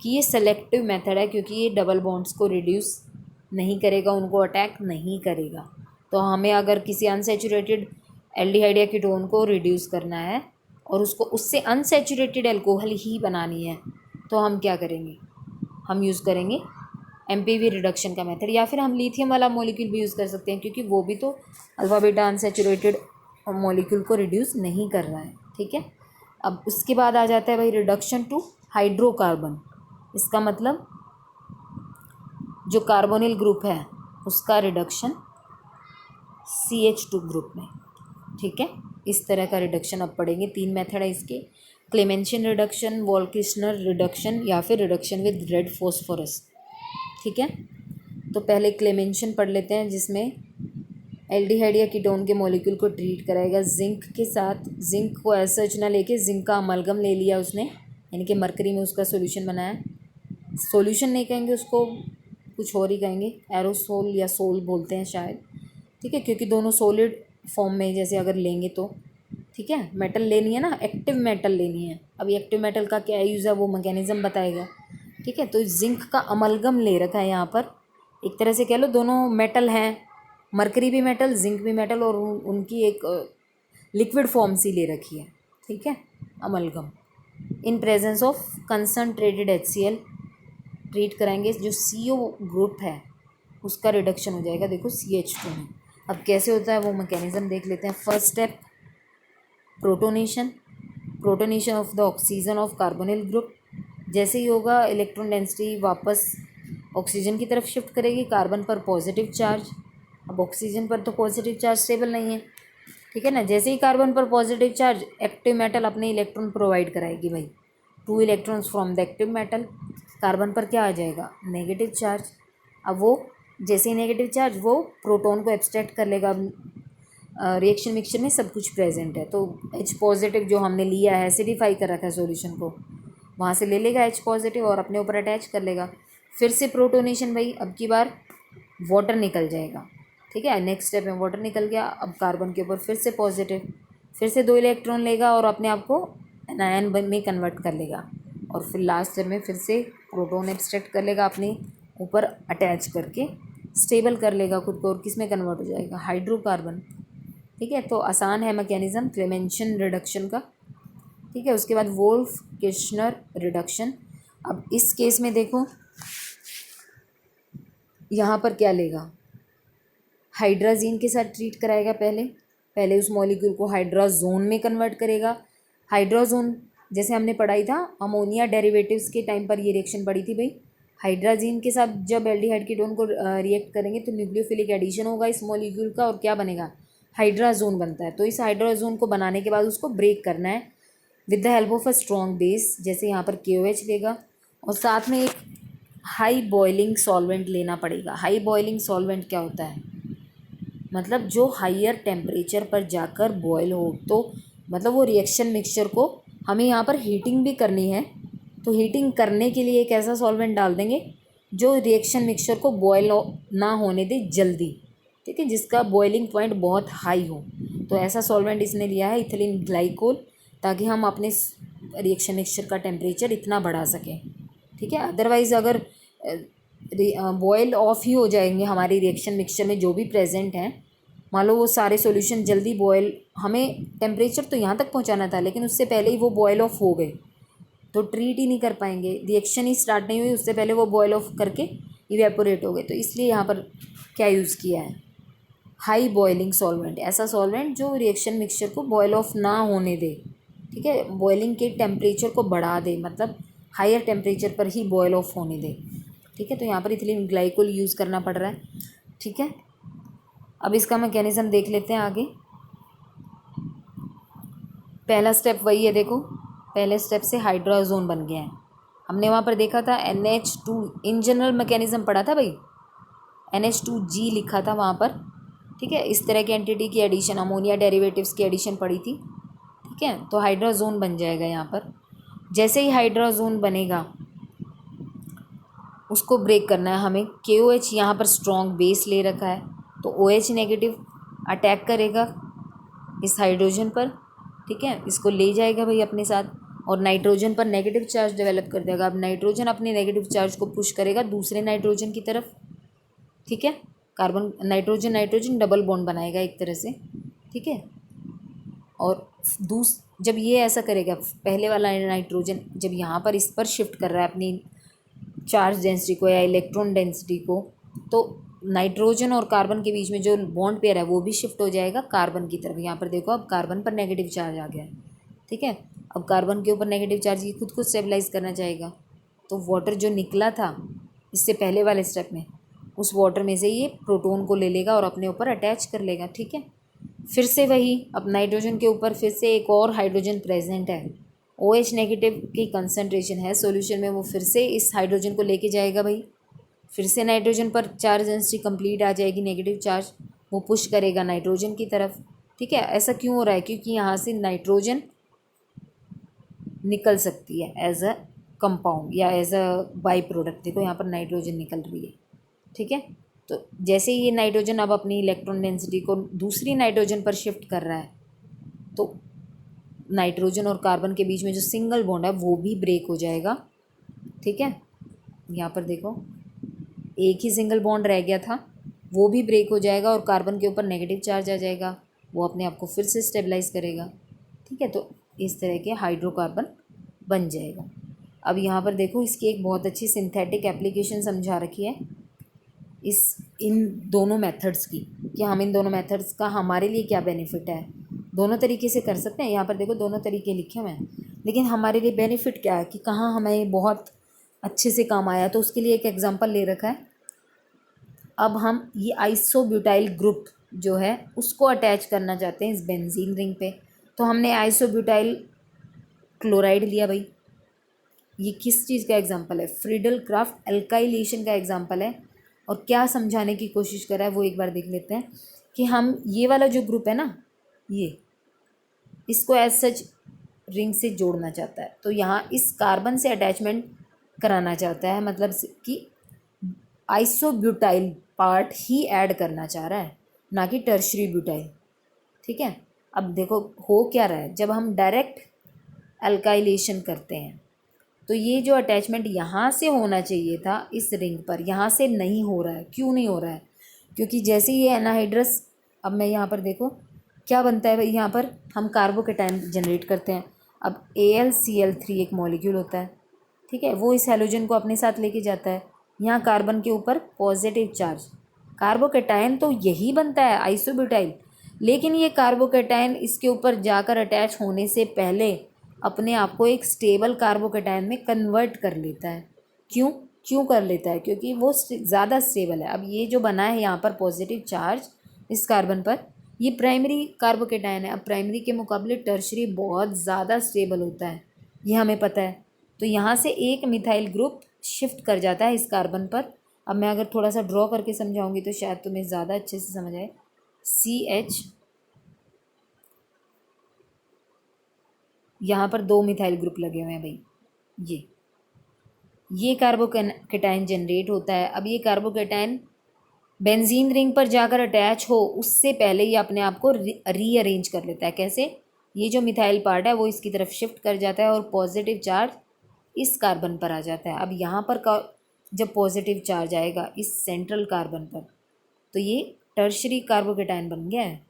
कि ये सेलेक्टिव मेथड है, क्योंकि ये डबल बॉन्ड्स को रिड्यूस नहीं करेगा, उनको अटैक नहीं करेगा। तो हमें अगर किसी अनसैचुरेटेड एल्डिहाइड या कीटोन को रिड्यूस करना है और उसको उससे अनसैचुरेटेड अल्कोहल ही बनानी है, तो हम क्या करेंगे, हम यूज़ करेंगे एमपीवी रिडक्शन का मेथड, या फिर हम लिथियम वाला मॉलिक्यूल भी यूज़ कर सकते हैं, क्योंकि वो भी तो अल्फा बीटा अनसैचुरेटेड मॉलिक्यूल को रिड्यूस नहीं कर रहा है, ठीक है। अब उसके बाद आ जाता है भाई रिडक्शन टू हाइड्रोकार्बन। इसका मतलब जो कार्बोनिल ग्रुप है उसका रिडक्शन CH2 ग्रुप में, ठीक है। इस तरह का रिडक्शन अब पढ़ेंगे। 3 मेथड है इसके, क्लेमेंशियन रिडक्शन, वॉल्किस्नर रिडक्शन या फिर रिडक्शन विद रेड फॉस्फोरस। ठीक है, तो पहले क्लेमेंशियन पढ़ लेते हैं, जिसमें एल्डिहाइड या कीटोन के मॉलिक्यूल को ट्रीट कराएगा जिंक के साथ। जिंक को एज सच ना लेके जिंक का अमलगम ले लिया उसने, यानी कि मरकरी में उसका सॉल्यूशन बनाया। सॉल्यूशन नहीं कहेंगे उसको, कुछ और ही कहेंगे, एरोसोल या सोल बोलते हैं शायद। ठीक है, क्योंकि दोनों सॉलिड फॉर्म में जैसे अगर लेंगे तो। ठीक है, मेटल लेनी है ना, एक्टिव मेटल लेनी है। अभी एक्टिव मेटल का क्या यूज़ है वो मैकेनिज्म बताएगा। ठीक है, तो जिंक का अमलगम ले रखा है यहाँ पर, एक तरह से कह लो दोनों मेटल हैं, मरकरी भी मेटल, जिंक भी मेटल, और उनकी एक लिक्विड फॉर्म सी ले रखी है। ठीक है, amalgam in presence of concentrated HCl treat कराएंगे। जो CO ग्रुप है उसका रिडक्शन हो जाएगा, देखो CH2 में। अब कैसे होता है वो मैकेनिज्म देख लेते हैं। First step, protonation, protonation of the oxygen of carbonyl group. जैसे ही होगा इलेक्ट्रॉन डेंसिटी वापस ऑक्सीजन की तरफ शिफ्ट करेगी, कार्बन पर पॉजिटिव चार्ज। अब ऑक्सीजन पर तो पॉजिटिव चार्ज स्टेबल नहीं है, ठीक है ना। जैसे ही कार्बन पर पॉजिटिव चार्ज, एक्टिव मेटल अपने इलेक्ट्रॉन प्रोवाइड कराएगी भाई, 2 electrons from the active metal. Carbon पर क्या आ जाएगा, नेगेटिव चार्ज। अब वो जैसे ही नेगेटिव चार्ज, वो प्रोटॉन को एब्स्ट्रैक्ट कर लेगा। रिएक्शन मिक्सचर में सब कुछ प्रेजेंट है, तो H पॉजिटिव जो हमने लिया है, एसिडिफाई कर रखा है सॉल्यूशन को, वहाँ से ले लेगा H पॉजिटिव और अपने ऊपर अटैच कर लेगा। फिर से प्रोटोनेशन भाई, अब की बार वाटर निकल जाएगा। ठीक है, नेक्स्ट स्टेप में वाटर निकल गया, अब कार्बन के ऊपर फिर से पॉजिटिव, फिर से 2 इलेक्ट्रॉन लेगा और अपने आप को एनायन में कन्वर्ट कर लेगा। और फिर लास्ट स्टेप में फिर से प्रोटॉन एब्स्ट्रैक्ट कर लेगा, अपने ऊपर अटैच करके स्टेबल कर लेगा खुद को, और किस में कन्वर्ट हो जाएगा, हाइड्रोकार्बन। ठीक है, तो आसान है मैकेनिज्म क्लेमेंशियन रिडक्शन का। ठीक है, उसके बाद वोल्फ-किर्चनर रिडक्शन। अब इस केस में देखो यहाँ पर क्या लेगा, हाइड्राजीन के साथ ट्रीट कराएगा। पहले उस मॉलिक्यूल को हाइड्राजोन में कन्वर्ट करेगा। हाइड्राजोन जैसे हमने पढ़ाई था अमोनिया डेरिवेटिव्स के टाइम पर, ये रिएक्शन पढ़ी थी भाई। हाइड्राजीन के साथ जब एल्डिहाइड कीटोन को रिएक्ट करेंगे तो न्यूक्लियोफिलिक एडिशन होगा इस मॉलिक्यूल का, और क्या बनेगा, हाइड्राजोन बनता है। तो इस हाइड्राजोन को बनाने के बाद उसको ब्रेक करना है with the help of a strong base, जैसे यहाँ पर KOH लेगा, और साथ में एक हाई बॉइलिंग सॉल्वेंट लेना पड़ेगा। हाई बॉइलिंग सॉल्वेंट क्या होता है, मतलब जो हाइयर टेम्परेचर पर जाकर बॉयल हो, तो मतलब वो रिएक्शन मिक्सचर को हमें यहाँ पर हीटिंग भी करनी है, तो हीटिंग करने के लिए एक ऐसा सॉल्वेंट डाल देंगे जो रिएक्शन मिक्सचर को बॉयल ना होने दे जल्दी। ठीक है, जिसका बॉइलिंग पॉइंट बहुत हाई हो, तो ऐसा सॉल्वेंट इसने लिया है इथिलीन ग्लाइकोल, ताकि हम अपने रिएक्शन मिक्सचर का टेम्परेचर इतना बढ़ा सकें। ठीक है, अदरवाइज़ अगर बॉयल ऑफ ही हो जाएंगे हमारी रिएक्शन मिक्सचर में जो भी प्रेजेंट हैं, मान लो वो सारे सॉल्यूशन जल्दी बॉयल, हमें टेम्परेचर तो यहाँ तक पहुँचाना था लेकिन उससे पहले ही वो बॉयल ऑफ हो गए, तो ट्रीट ही नहीं कर पाएंगे। रिएक्शन ही स्टार्ट नहीं हुई, उससे पहले वो बॉयल ऑफ करके इवेपोरेट हो गए। तो इसलिए यहाँ पर क्या यूज़ किया है, हाई बॉइलिंग सॉल्वेंट, ऐसा सॉल्वेंट जो रिएक्शन मिक्सचर को बॉयल ऑफ ना होने दे। ठीक है, बॉइलिंग के टेम्परेचर को बढ़ा दे, मतलब हायर टेम्परेचर पर ही बॉयल ऑफ होने दे। ठीक है, तो यहाँ पर इथिलीन ग्लाइकोल यूज़ करना पड़ रहा है। ठीक है, अब इसका मैकेनिज्म देख लेते हैं आगे। पहला स्टेप वही है, देखो पहले स्टेप से हाइड्राजोन बन गया है। हमने वहाँ पर देखा था NH2, इन जनरल मैकेनिज्म पढ़ा था भाई, NH2G लिखा था वहाँ पर। ठीक है, इस तरह की एंटिटी की एडिशन, अमोनिया डेरिवेटिव्स की एडिशन पड़ी थी। ठीक है, तो हाइड्राजोन बन जाएगा यहाँ पर। जैसे ही हाइड्राजोन बनेगा उसको ब्रेक करना है हमें। KOH यहाँ पर स्ट्रॉन्ग बेस ले रखा है, तो OH नेगेटिव अटैक करेगा इस हाइड्रोजन पर। ठीक है, इसको ले जाएगा भाई अपने साथ, और नाइट्रोजन पर नेगेटिव चार्ज डेवलप कर देगा। अब नाइट्रोजन अपने नेगेटिव चार्ज को पुश करेगा दूसरे नाइट्रोजन की तरफ। ठीक है, carbon nitrogen nitrogen double bond बनाएगा एक तरह से। ठीक है, और जब ये ऐसा करेगा, पहले वाला नाइट्रोजन जब यहाँ पर इस पर शिफ्ट कर रहा है अपनी चार्ज डेंसिटी को या इलेक्ट्रॉन डेंसिटी को, तो नाइट्रोजन और कार्बन के बीच में जो बॉन्ड पेयर है वो भी शिफ्ट हो जाएगा कार्बन की तरफ। यहाँ पर देखो अब कार्बन पर नेगेटिव चार्ज आ गया है। ठीक है, अब कार्बन के ऊपर नेगेटिव चार्ज ये खुद को स्टेबलाइज करना चाहेगा, तो वाटर जो निकला था इससे पहले वाले स्टेप में, उस वाटर में से ये प्रोटॉन को ले लेगा और अपने ऊपर अटैच कर लेगा। ठीक है, फिर से वही, अब नाइट्रोजन के ऊपर फिर से एक और हाइड्रोजन प्रेजेंट है, OH नेगेटिव की कंसनट्रेशन है सॉल्यूशन में, वो फिर से इस हाइड्रोजन को लेके जाएगा भाई, फिर से नाइट्रोजन पर चार्ज डेंसिटी कंप्लीट आ जाएगी, नेगेटिव चार्ज, वो पुश करेगा नाइट्रोजन की तरफ। ठीक है, ऐसा क्यों हो रहा है? क्योंकि यहाँ से नाइट्रोजन निकल सकती है एज अ कंपाउंड या एज अ बाई प्रोडक्ट। देखो यहाँ पर नाइट्रोजन निकल रही है। ठीक है, तो जैसे ही ये नाइट्रोजन अब अपनी इलेक्ट्रॉन डेंसिटी को दूसरी नाइट्रोजन पर शिफ्ट कर रहा है, तो नाइट्रोजन और कार्बन के बीच में जो सिंगल बॉन्ड है वो भी ब्रेक हो जाएगा। ठीक है, यहाँ पर देखो एक ही सिंगल बॉन्ड रह गया था, वो भी ब्रेक हो जाएगा और कार्बन के ऊपर नेगेटिव चार्ज आ जाएगा, वो अपने आप को फिर से स्टेबलाइज करेगा। ठीक है, तो इस तरह के हाइड्रोकार्बन बन जाएगा। अब यहाँ पर देखो इसकी एक बहुत अच्छी सिंथेटिक एप्लीकेशन समझा रखी है इन दोनों मेथड्स की, कि हम इन दोनों मेथड्स का हमारे लिए क्या बेनिफिट है। दोनों तरीके से कर सकते हैं, यहाँ पर देखो दोनों तरीके लिखे हुए हैं, लेकिन हमारे लिए बेनिफिट क्या है कि कहाँ हमें बहुत अच्छे से काम आया, तो उसके लिए एक एग्जांपल ले रखा है। अब हम ये आइसोब्यूटाइल ग्रुप जो है उसको अटैच करना चाहते हैं इस बेंजीन रिंग पे, तो हमने आइसोब्यूटाइल क्लोराइड लिया भाई। ये किस चीज़ का एग्जांपल है? फ्रीडल क्राफ्ट एल्काइलेशन का एग्जांपल है। और क्या समझाने की कोशिश कर रहा है वो एक बार देख लेते हैं, कि हम ये वाला जो ग्रुप है ना, ये इसको एज सच रिंग से जोड़ना चाहता है, तो यहाँ इस कार्बन से अटैचमेंट कराना चाहता है, मतलब कि आइसोब्यूटाइल पार्ट ही ऐड करना चाह रहा है, ना कि टर्शरी ब्यूटाइल। ठीक है, अब देखो हो क्या रहा है, जब हम डायरेक्ट अल्काइलेशन करते हैं तो ये जो अटैचमेंट यहाँ से होना चाहिए था इस रिंग पर, यहाँ से नहीं हो रहा है। क्यों नहीं हो रहा है? क्योंकि जैसे ये एनाहाइड्रस, अब मैं यहाँ पर देखो क्या बनता है भाई, यहाँ पर हम कार्बोकेटायन जनरेट करते हैं। अब AlCl3 एक मॉलिक्यूल होता है, ठीक है, वो इस हैलोजन को अपने साथ लेके जाता है, यहाँ कार्बन के ऊपर पॉजिटिव चार्ज, कार्बोकेटायन तो यही बनता है आइसोब्यूटाइल, लेकिन ये कार्बोकेटायन इसके ऊपर जाकर अटैच होने से पहले अपने आप को एक स्टेबल कार्बोकेटायन में कन्वर्ट कर लेता है। क्यों क्यों कर लेता है? क्योंकि वो ज़्यादा स्टेबल है। अब ये जो बना है यहाँ पर पॉजिटिव चार्ज इस कार्बन पर, ये प्राइमरी कार्बोकेटायन है। अब प्राइमरी के मुकाबले टर्शरी बहुत ज़्यादा स्टेबल होता है, ये हमें पता है। तो यहाँ से एक मिथाइल ग्रुप शिफ्ट कर जाता है इस कार्बन पर। अब मैं अगर थोड़ा सा ड्रॉ करके समझाऊंगी तो शायद तुम्हें ज़्यादा अच्छे से समझ आए। CH, यहाँ पर 2 मिथाइल ग्रुप लगे हुए हैं भाई, ये कार्बोकेटायन जनरेट होता है। अब ये कार्बोकेटायन बेंजीन रिंग पर जाकर अटैच हो उससे पहले ये अपने आप को रीअरेंज कर लेता है। कैसे? ये जो मिथाइल पार्ट है वो इसकी तरफ शिफ्ट कर जाता है और पॉजिटिव चार्ज इस कार्बन पर आ जाता है। अब यहाँ पर जब पॉजिटिव चार्ज आएगा इस सेंट्रल कार्बन पर, तो ये टर्शरी कार्बोकेटायन बन गया है।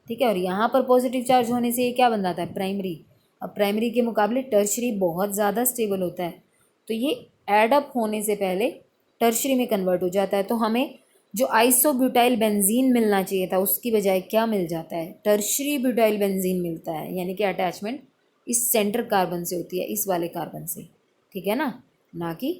ठीक है, और यहाँ पर पॉजिटिव चार्ज होने से ये क्या बन जाता है? प्राइमरी। अब प्राइमरी के मुकाबले टर्शरी बहुत ज़्यादा स्टेबल होता है, तो ये एडअप होने से पहले टर्शरी में कन्वर्ट हो जाता है। तो हमें जो आइसोब्यूटाइल बेंजीन मिलना चाहिए था उसकी बजाय क्या मिल जाता है? टर्शरी ब्यूटाइल बेंजीन मिलता है, यानी कि अटैचमेंट इस सेंटर कार्बन से होती है, इस वाले कार्बन से। ठीक है ना कि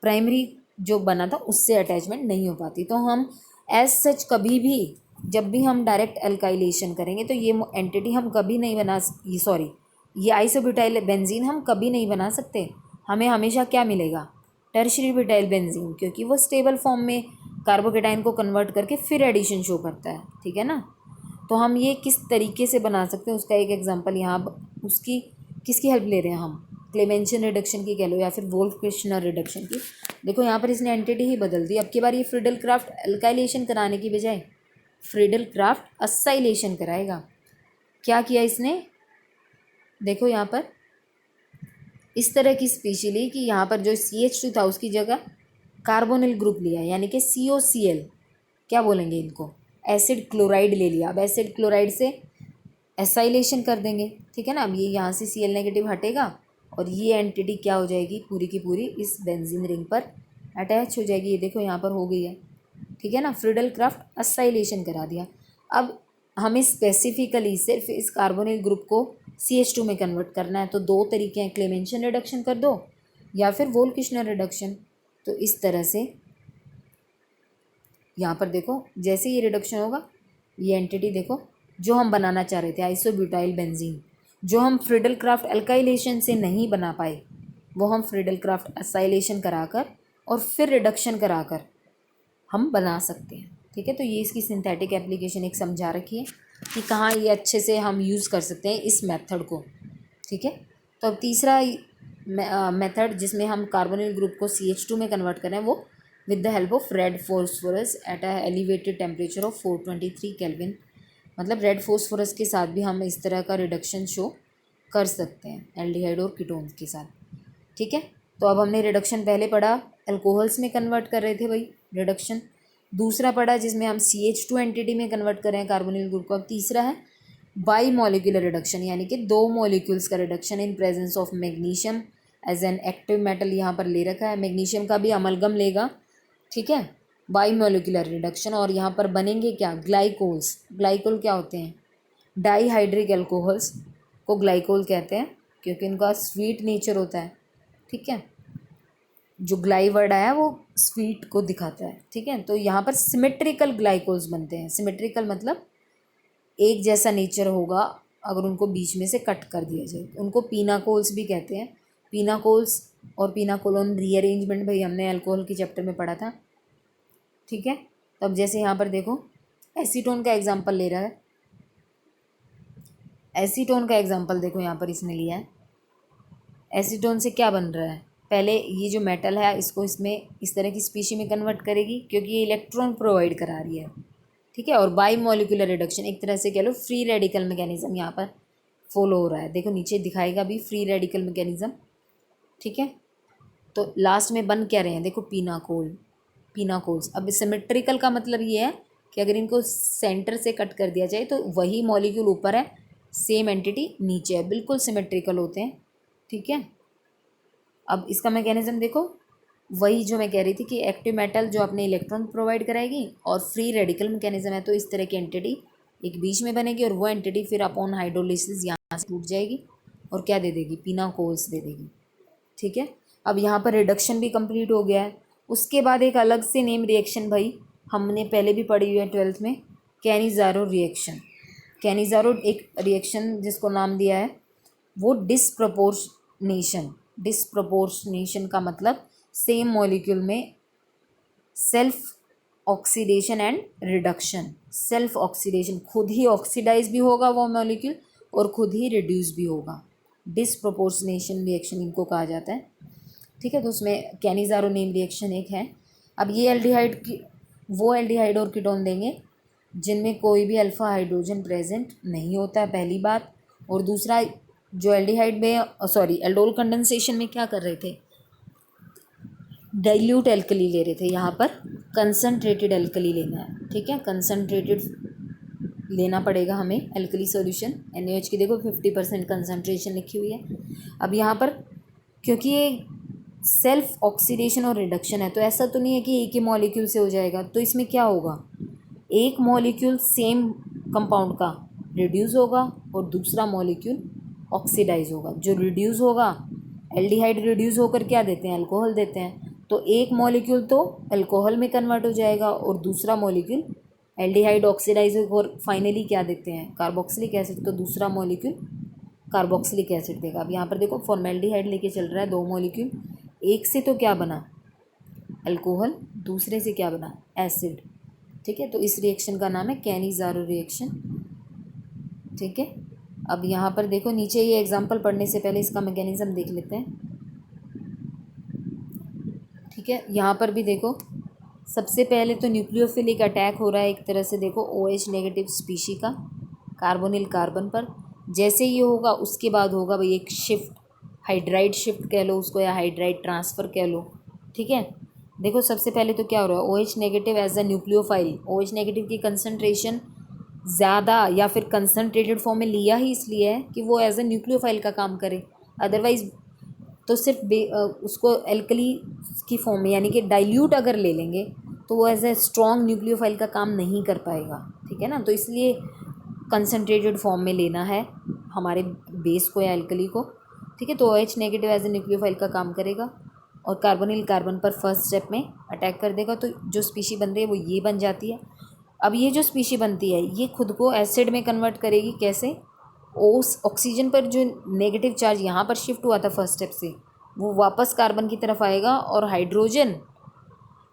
प्राइमरी जो बना था उससे अटैचमेंट नहीं हो पाती। तो हम एज सच कभी भी जब भी हम डायरेक्ट एल्काइलेशन करेंगे तो ये एंटिटी हम कभी नहीं ये आइसोब्यूटाइल बेंजीन हम कभी नहीं बना सकते। हमें हमेशा क्या मिलेगा? टर्शरी ब्यूटाइल बेंजीन, क्योंकि वो स्टेबल फॉर्म में कार्बोकेटाइन को कन्वर्ट करके फिर एडिशन शो करता है। ठीक है ना, तो हम ये किस तरीके से बना सकते हैं उसका एक एग्जांपल यहाँ, उसकी किसकी हेल्प ले रहे हैं हम? क्लेमेंशन रिडक्शन की कह लो या फिर वोल्फ-किर्चनर रिडक्शन की। देखो यहाँ पर इसने एंटिटी ही बदल दी। अब की बार ये फ्रीडल क्राफ्ट एल्काइलेशन कराने की बजाय फ्रीडल क्राफ्ट असाइलेशन कराएगा। क्या किया इसने? देखो यहाँ पर इस तरह की स्पीशी ली कि यहाँ पर जो CH2 था उसकी जगह कार्बोनिल ग्रुप लिया, यानी कि COCl, क्या बोलेंगे इनको, एसिड क्लोराइड ले लिया। अब एसिड क्लोराइड से एसाइलेशन कर देंगे। ठीक है ना, अब ये यहाँ से Cl नेगेटिव हटेगा और ये एंटिटी क्या हो जाएगी? पूरी की पूरी इस बेंजीन रिंग पर अटैच हो जाएगी। ये देखो यहाँ पर हो गई है। ठीक है ना, फ्रीडल क्राफ्ट असाइलेशन करा दिया। अब हमें स्पेसिफिकली सिर्फ इस कार्बोनिल ग्रुप को CH2 में कन्वर्ट करना है, तो 2 तरीके हैं, क्लेमेंशन रिडक्शन कर दो या फिर वोल्फ-किर्चनर रिडक्शन। तो इस तरह से यहाँ पर देखो जैसे ये रिडक्शन होगा, ये एंटिटी देखो जो हम बनाना चाह रहे थे आइसोब्यूटाइल बेंजीन, जो हम फ्रीडल क्राफ्ट अल्काइलेशन से नहीं बना पाए, वो हम फ्रीडल क्राफ्ट असाइलेशन कराकर और फिर रिडक्शन कराकर हम बना सकते हैं। ठीक है, तो ये इसकी सिंथेटिक एप्लीकेशन एक समझा रखी है कि कहाँ ये अच्छे से हम यूज़ कर सकते हैं इस मेथड को। ठीक है, तो अब तीसरा मेथड जिसमें हम कार्बोनिल ग्रुप को CH2 में कन्वर्ट करें, वो with the help of red phosphorus at a elevated temperature of 423 kelvin. मतलब रेड फॉस्फोरस के साथ भी हम इस तरह का रिडक्शन शो कर सकते हैं एल्डिहाइड और कीटोन्स के साथ। ठीक है, तो अब हमने रिडक्शन पहले पढ़ा अल्कोहल्स में कन्वर्ट कर रहे थे भाई रिडक्शन, दूसरा पढ़ा जिसमें हम CH2 एंटिटी में कन्वर्ट कर रहे हैं कार्बोनिल ग्रुप को। अब तीसरा है बाई मॉलिक्यूलर रिडक्शन, यानी कि दो मॉलिक्यूल्स का reduction in presence of magnesium as an active metal यहाँ पर ले रखा है, मैग्नीशियम का भी अमलगम लेगा। ठीक है, बाई मॉलिक्यूलर रिडक्शन, और यहाँ पर बनेंगे क्या, ग्लाइकोल्स। ग्लाइकोल क्या होते हैं, डाईहाइड्रिक एल्कोहल्स को ग्लाइकोल कहते हैं क्योंकि उनका स्वीट नेचर होता है। ठीक है, जो ग्लाई वर्ड आया वो स्वीट को दिखाता है। ठीक है, तो यहाँ पर सिमेट्रिकल ग्लाइकोल्स बनते हैं। सिमेट्रिकल मतलब एक जैसा नेचर होगा अगर उनको बीच में से कट कर दिया जाए, उनको पीनाकोल्स भी कहते हैं। पीनाकोल्स और पीनाकोलोन रीअरेंजमेंट भाई हमने अल्कोहल के चैप्टर में पढ़ा था। ठीक है, तो अब जैसे यहाँ पर देखो एसीटोन का एग्जाम्पल ले रहा है, एसीटोन का एग्जाम्पल देखो यहाँ पर इसने लिया है। एसीटोन से क्या बन रहा है, पहले ये जो मेटल है इसको इसमें इस तरह की स्पीशी में कन्वर्ट करेगी क्योंकि ये इलेक्ट्रॉन प्रोवाइड करा रही है। ठीक है, और बाई मॉलिक्यूलर रिडक्शन एक तरह से कह लो फ्री रेडिकल मैकेनिज्म यहाँ पर फॉलो हो रहा है। देखो नीचे दिखाएगा भी फ्री रेडिकल मैकेनिज्म। ठीक है, तो लास्ट में बन क्या रहे हैं, देखो पीनाकोल, पीनाकोल्स। अब सिमेट्रिकल का मतलब ये है कि अगर इनको सेंटर से कट कर दिया जाए तो वही मॉलिक्यूल ऊपर है, सेम एंटिटी नीचे है, बिल्कुल सिमेट्रिकल होते हैं। ठीक है, अब इसका मैकेनिज्म देखो, वही जो मैं कह रही थी कि एक्टिव मेटल जो अपने इलेक्ट्रॉन प्रोवाइड कराएगी और फ्री रेडिकल मैकेनिज्म है, तो इस तरह की एंटिटी एक बीच में बनेगी और वो एंटिटी फिर अपॉन हाइड्रोलिसिस यहाँ से टूट जाएगी और क्या दे देगी, पीनाकोल्स दे देगी। ठीक है, अब यहाँ पर रिडक्शन भी कंप्लीट हो गया है। उसके बाद एक अलग से नेम रिएक्शन भाई हमने पहले भी पढ़ी हुई है 12th में, कैनिज़ारो रिएक्शन। कैनिज़ारो एक रिएक्शन जिसको नाम दिया है वो डिसप्रपोर्शनेशन। डिसप्रपोर्शनेशन का मतलब सेम मॉलिक्यूल में self oxidation and reduction. Self oxidation, खुद ही ऑक्सीडाइज भी होगा वो मॉलिक्यूल और खुद ही रिड्यूस भी होगा। डिसप्रपोर्शनेशन रिएक्शन इनको कहा जाता है। ठीक है, तो उसमें कैनिज़ारो नेम रिएक्शन एक है। अब ये एल्डिहाइड की वो एल्डिहाइड और कीटोन देंगे जिनमें कोई भी अल्फा हाइड्रोजन प्रेजेंट नहीं होता है, पहली बात। और दूसरा, जो एल्डिहाइड में एल्डोल कंडेंसेशन में क्या कर रहे थे, डाइल्यूट एल्कली ले रहे थे, यहाँ पर कंसनट्रेटेड एल्कली लेना है। ठीक है, कंसनट्रेटेड लेना पड़ेगा हमें एल्कली सॉल्यूशन। NaOH की देखो 50% कंसनट्रेशन लिखी हुई है। अब यहाँ पर क्योंकि ये सेल्फ ऑक्सीडेशन और रिडक्शन है तो ऐसा तो नहीं है कि एक ही मॉलिक्यूल से हो जाएगा, तो इसमें क्या होगा, एक मॉलिक्यूल सेम कंपाउंड का रिड्यूस होगा और दूसरा मॉलिक्यूल ऑक्सीडाइज होगा। जो रिड्यूस होगा, एल्डिहाइड रिड्यूस होकर क्या देते हैं, अल्कोहल देते हैं, तो एक मॉलिक्यूल तो अल्कोहल में कन्वर्ट हो जाएगा और दूसरा मॉलिक्यूल एल्डिहाइड ऑक्सीडाइज और फाइनली क्या देते हैं, कार्बोक्सिलिक एसिड, तो दूसरा मॉलिक्यूल कार्बोक्सिलिक एसिड देगा। अब यहाँ पर देखो फॉर्मेल्डिहाइड लेके चल रहा है दो मॉलिक्यूल, एक से तो क्या बना, अल्कोहल, दूसरे से क्या बना, एसिड। ठीक है, तो इस रिएक्शन का नाम है कैनिज़ारो रिएक्शन। ठीक है, अब यहाँ पर देखो नीचे ये एग्जांपल पढ़ने से पहले इसका मैकेनिज्म देख लेते हैं। ठीक है, यहाँ पर भी देखो सबसे पहले तो न्यूक्लियोफिलिक अटैक हो रहा है एक तरह से, देखो OH नेगेटिव स्पीशी का कार्बोनिल कार्बन पर। जैसे ये होगा उसके बाद होगा भाई एक शिफ्ट, हाइड्राइड शिफ्ट कह लो उसको या हाइड्राइड ट्रांसफ़र कह लो। ठीक है, देखो सबसे पहले तो क्या हो रहा है, OH negative as a nucleophile, OH negative की कंसनट्रेशन ज़्यादा या फिर कंसनट्रेटेड फॉर्म में लिया ही इसलिए है कि वो एज अ न्यूक्लियोफाइल का काम करे, अदरवाइज तो सिर्फ उसको एल्कली की फॉर्म में यानी कि डाइल्यूट अगर ले लेंगे तो वो एज ए स्ट्रॉन्ग न्यूक्लियोफाइल का काम नहीं कर पाएगा। ठीक है ना, तो इसलिए कंसनट्रेटेड फॉर्म में लेना है हमारे बेस को या एल्कली को। ठीक है, तो OH negative as a nucleophile का काम करेगा और कार्बोनिल कार्बन पर फर्स्ट स्टेप में अटैक कर देगा, तो जो स्पीशी बन रही है वो ये बन जाती है। अब ये जो स्पीशी बनती है ये खुद को एसिड में कन्वर्ट करेगी। कैसे? उस ऑक्सीजन पर जो नेगेटिव चार्ज यहाँ पर शिफ्ट हुआ था फर्स्ट स्टेप से, वो वापस कार्बन की तरफ आएगा और हाइड्रोजन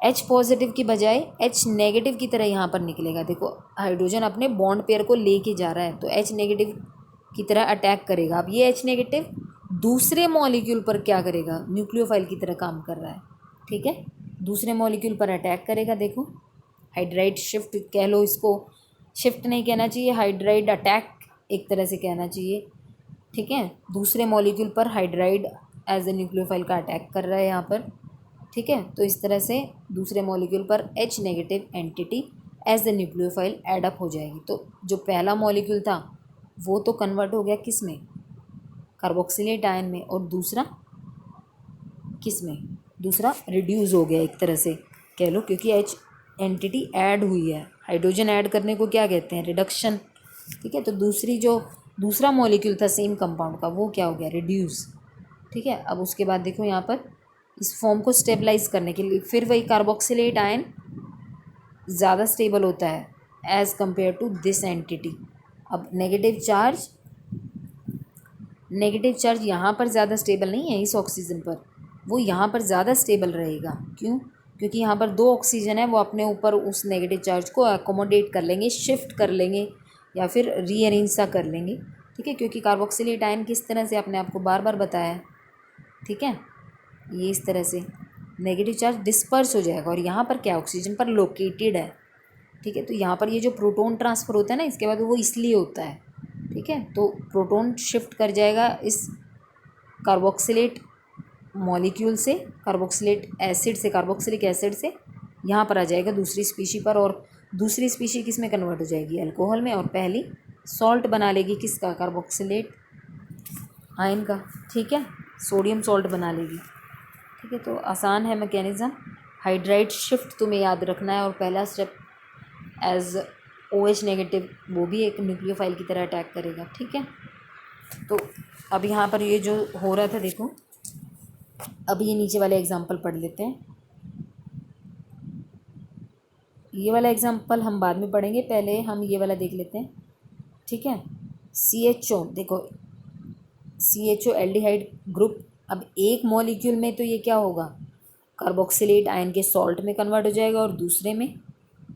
H पॉजिटिव की बजाय H नेगेटिव की तरह यहाँ पर निकलेगा। देखो हाइड्रोजन अपने बॉन्ड पेयर को लेके जा रहा है तो H नेगेटिव की तरह अटैक करेगा। अब ये H नेगेटिव दूसरे मॉलिक्यूल पर क्या करेगा? न्यूक्लियोफाइल की तरह काम कर रहा है। ठीक है, दूसरे मॉलिक्यूल पर अटैक करेगा। देखो हाइड्राइड शिफ्ट कह लो इसको, शिफ्ट नहीं कहना चाहिए, हाइड्राइड अटैक एक तरह से कहना चाहिए। ठीक है, दूसरे मॉलिक्यूल पर हाइड्राइड एज ए न्यूक्लियोफाइल का अटैक कर रहा है यहाँ पर। ठीक है, तो इस तरह से दूसरे मॉलिक्यूल पर H negative entity as the nucleophile add up हो जाएगी। तो जो पहला मॉलिक्यूल था वो तो कन्वर्ट हो गया किस में? कार्बोक्सिलेट आयन में। और दूसरा किस में? दूसरा रिड्यूस हो गया एक तरह से कह लो, क्योंकि H एंटिटी ऐड हुई है। हाइड्रोजन ऐड करने को क्या कहते हैं? रिडक्शन। ठीक है, तो दूसरा मॉलिक्यूल था सेम कंपाउंड का वो क्या हो गया? रिड्यूस। ठीक है, अब उसके बाद देखो यहाँ पर इस फॉर्म को स्टेबलाइज करने के लिए फिर वही कार्बोक्सिलेट आयन ज़्यादा स्टेबल होता है as compared to this entity. अब नेगेटिव चार्ज यहाँ पर ज़्यादा स्टेबल नहीं है इस ऑक्सीजन पर, वो यहाँ पर ज़्यादा स्टेबल रहेगा। क्यों? क्योंकि यहाँ पर 2 ऑक्सीजन है, वो अपने ऊपर उस नेगेटिव चार्ज को अकोमोडेट कर लेंगे, शिफ्ट कर लेंगे या फिर रीअरेंज सा कर लेंगे। ठीक है, क्योंकि कार्बोक्सिलेट आयन किस तरह से अपने आप को बार बार बताया है। ठीक है, ये इस तरह से नेगेटिव चार्ज डिस्पर्स हो जाएगा और यहाँ पर क्या ऑक्सीजन पर लोकेटेड है। ठीक है, तो यहाँ पर ये जो प्रोटॉन ट्रांसफ़र होता है ना इसके बाद वो इसलिए होता है। ठीक है, तो प्रोटॉन शिफ्ट कर जाएगा इस कार्बोक्सिलेट मॉलिक्यूल से, कार्बोक्सिलिक एसिड से यहाँ पर आ जाएगा दूसरी स्पीशी पर, और दूसरी स्पीशी किस में कन्वर्ट हो जाएगी? अल्कोहल में, और पहली सॉल्ट बना लेगी किसका? कार्बोक्सिलेट आयन का। ठीक है, सोडियम सॉल्ट बना लेगी। ठीक है, तो आसान है मैकेनिज़्म। हाइड्राइड शिफ्ट तुम्हें याद रखना है और पहला स्टेप एज OH नेगेटिव वो भी एक न्यूक्लियोफाइल की तरह अटैक करेगा। ठीक है, तो अब यहाँ पर ये जो हो रहा था देखो, अब ये नीचे वाले एग्जाम्पल पढ़ लेते हैं। ये वाला एग्जाम्पल हम बाद में पढ़ेंगे, पहले हम ये वाला देख लेते हैं। ठीक है, CHO देखो, CHO एल्डिहाइड ग्रुप। अब एक मॉलिक्यूल में तो ये क्या होगा? कार्बोक्सिलेट आयन के सॉल्ट में कन्वर्ट हो जाएगा और दूसरे में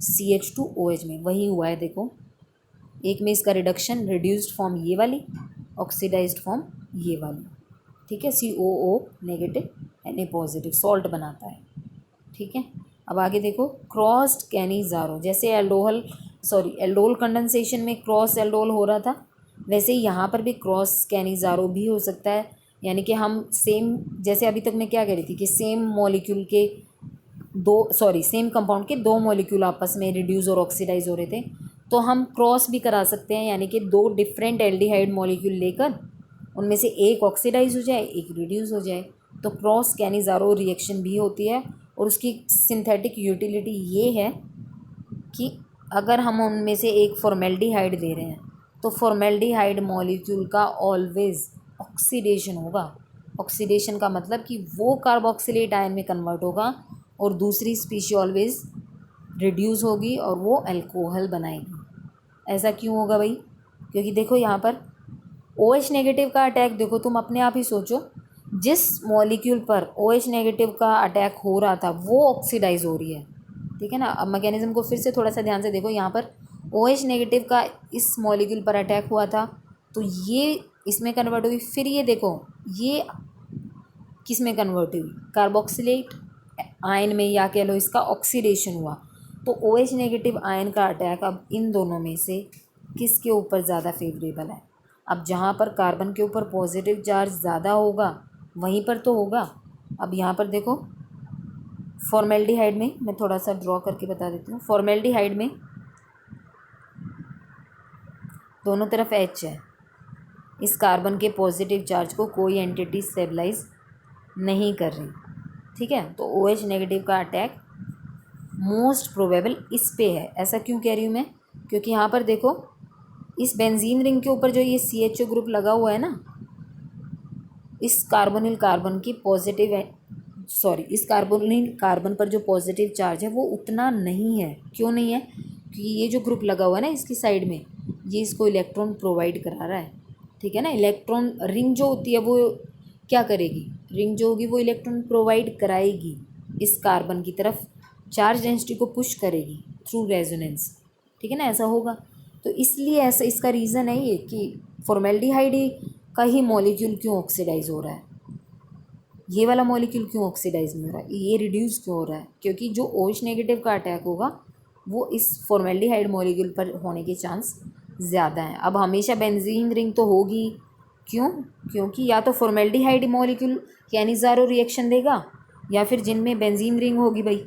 CH2OH में। वही हुआ है देखो, एक में इसका रिडक्शन, रिड्यूस्ड फॉर्म ये वाली, ऑक्सीडाइज्ड फॉर्म ये वाली। ठीक है, COO negative Na positive salt बनाता है। ठीक है, अब आगे देखो, क्रॉस्ड कैनिज़ारो, जैसे एल्डोल कंडेंसेशन में क्रॉस एल्डोल हो रहा था, वैसे ही यहाँ पर भी क्रॉस कैनिज़ारो भी हो सकता है। यानी कि हम सेम, जैसे अभी तक मैं क्या कह रही थी कि सेम कंपाउंड के 2 मॉलिक्यूल आपस में रिड्यूस और ऑक्सीडाइज हो रहे थे, तो हम क्रॉस भी करा सकते हैं। यानी कि 2 डिफरेंट एल्डिहाइड मॉलिक्यूल लेकर उनमें से एक ऑक्सीडाइज हो जाए, एक रिड्यूस हो जाए, तो क्रॉस कैनिज़ारो रिएक्शन भी होती है। और उसकी सिंथेटिक यूटिलिटी ये है कि अगर हम उनमें से एक फॉर्मेल्डिहाइड दे रहे हैं तो फॉर्मेल्डिहाइड मॉलिक्यूल का ऑलवेज ऑक्सीडेशन होगा। ऑक्सीडेशन का मतलब कि वो कार्बोक्सिलेट आयन में कन्वर्ट होगा और दूसरी स्पीशी ऑलवेज रिड्यूस होगी और वो अल्कोहल बनाएगी। ऐसा क्यों होगा भाई? क्योंकि देखो यहाँ पर OH नेगेटिव का अटैक देखो, तुम अपने आप ही सोचो, जिस मॉलिक्यूल पर OH नेगेटिव का अटैक हो रहा था वो ऑक्सीडाइज हो रही है। ठीक है ना, अब मैकेनिज्म को फिर से थोड़ा सा ध्यान से देखो, यहाँ पर OH नेगेटिव का इस मॉलिक्यूल पर अटैक हुआ था तो ये इसमें कन्वर्ट हुई, फिर ये देखो ये किस में कन्वर्ट हुई? कार्बोक्सिलेट आयन में, या कह लो इसका ऑक्सीडेशन हुआ। तो OH नेगेटिव आयन का अटैक अब इन दोनों में से किसके ऊपर ज़्यादा फेवरेबल है? अब जहाँ पर कार्बन के ऊपर पॉजिटिव चार्ज ज़्यादा होगा वहीं पर तो होगा। अब यहाँ पर देखो, फॉर्मेल्डिहाइड में मैं थोड़ा सा ड्रॉ करके बता देती हूँ। फॉर्मेल्डिहाइड में दोनों तरफ H है, इस कार्बन के पॉजिटिव चार्ज को कोई एंटिटी स्टेबलाइज नहीं कर रही। ठीक है, तो OH नेगेटिव का अटैक मोस्ट प्रोबेबल इस पे है। ऐसा क्यों कह रही हूँ मैं? क्योंकि यहाँ पर देखो, इस बेंजीन रिंग के ऊपर जो ये CHO ग्रुप लगा हुआ है ना, इस कार्बोनिल कार्बन पर जो पॉजिटिव चार्ज है वो उतना नहीं है। क्यों नहीं है? कि ये जो ग्रुप लगा हुआ है ना इसकी साइड में, ये इसको इलेक्ट्रॉन प्रोवाइड करा रहा है, ठीक है ना। इलेक्ट्रॉन रिंग जो होती है वो क्या करेगी, रिंग जो होगी वो इलेक्ट्रॉन प्रोवाइड कराएगी इस कार्बन की तरफ, चार्ज डेंसिटी को पुश करेगी थ्रू रेजोनेंस, ठीक है ना, ऐसा होगा। तो इसलिए ऐसा इसका रीज़न है ये कि फॉर्मेल्डिहाइड का ही मॉलिक्यूल क्यों ऑक्सीडाइज हो रहा है, ये वाला मॉलिक्यूल क्यों ऑक्सीडाइज नहीं हो रहा है, ये रिड्यूस क्यों हो रहा है, क्योंकि जो OH नेगेटिव का अटैक होगा वो इस फॉर्मेल्डिहाइड मॉलिक्यूल पर होने के चांस ज़्यादा हैं। अब हमेशा बेंजीन रिंग तो होगी, क्यों, क्योंकि या तो फॉर्मेल्डिहाइड मॉलिक्यूल कैनिज़ारो रिएक्शन देगा या फिर जिनमें बेंजीन रिंग होगी भाई,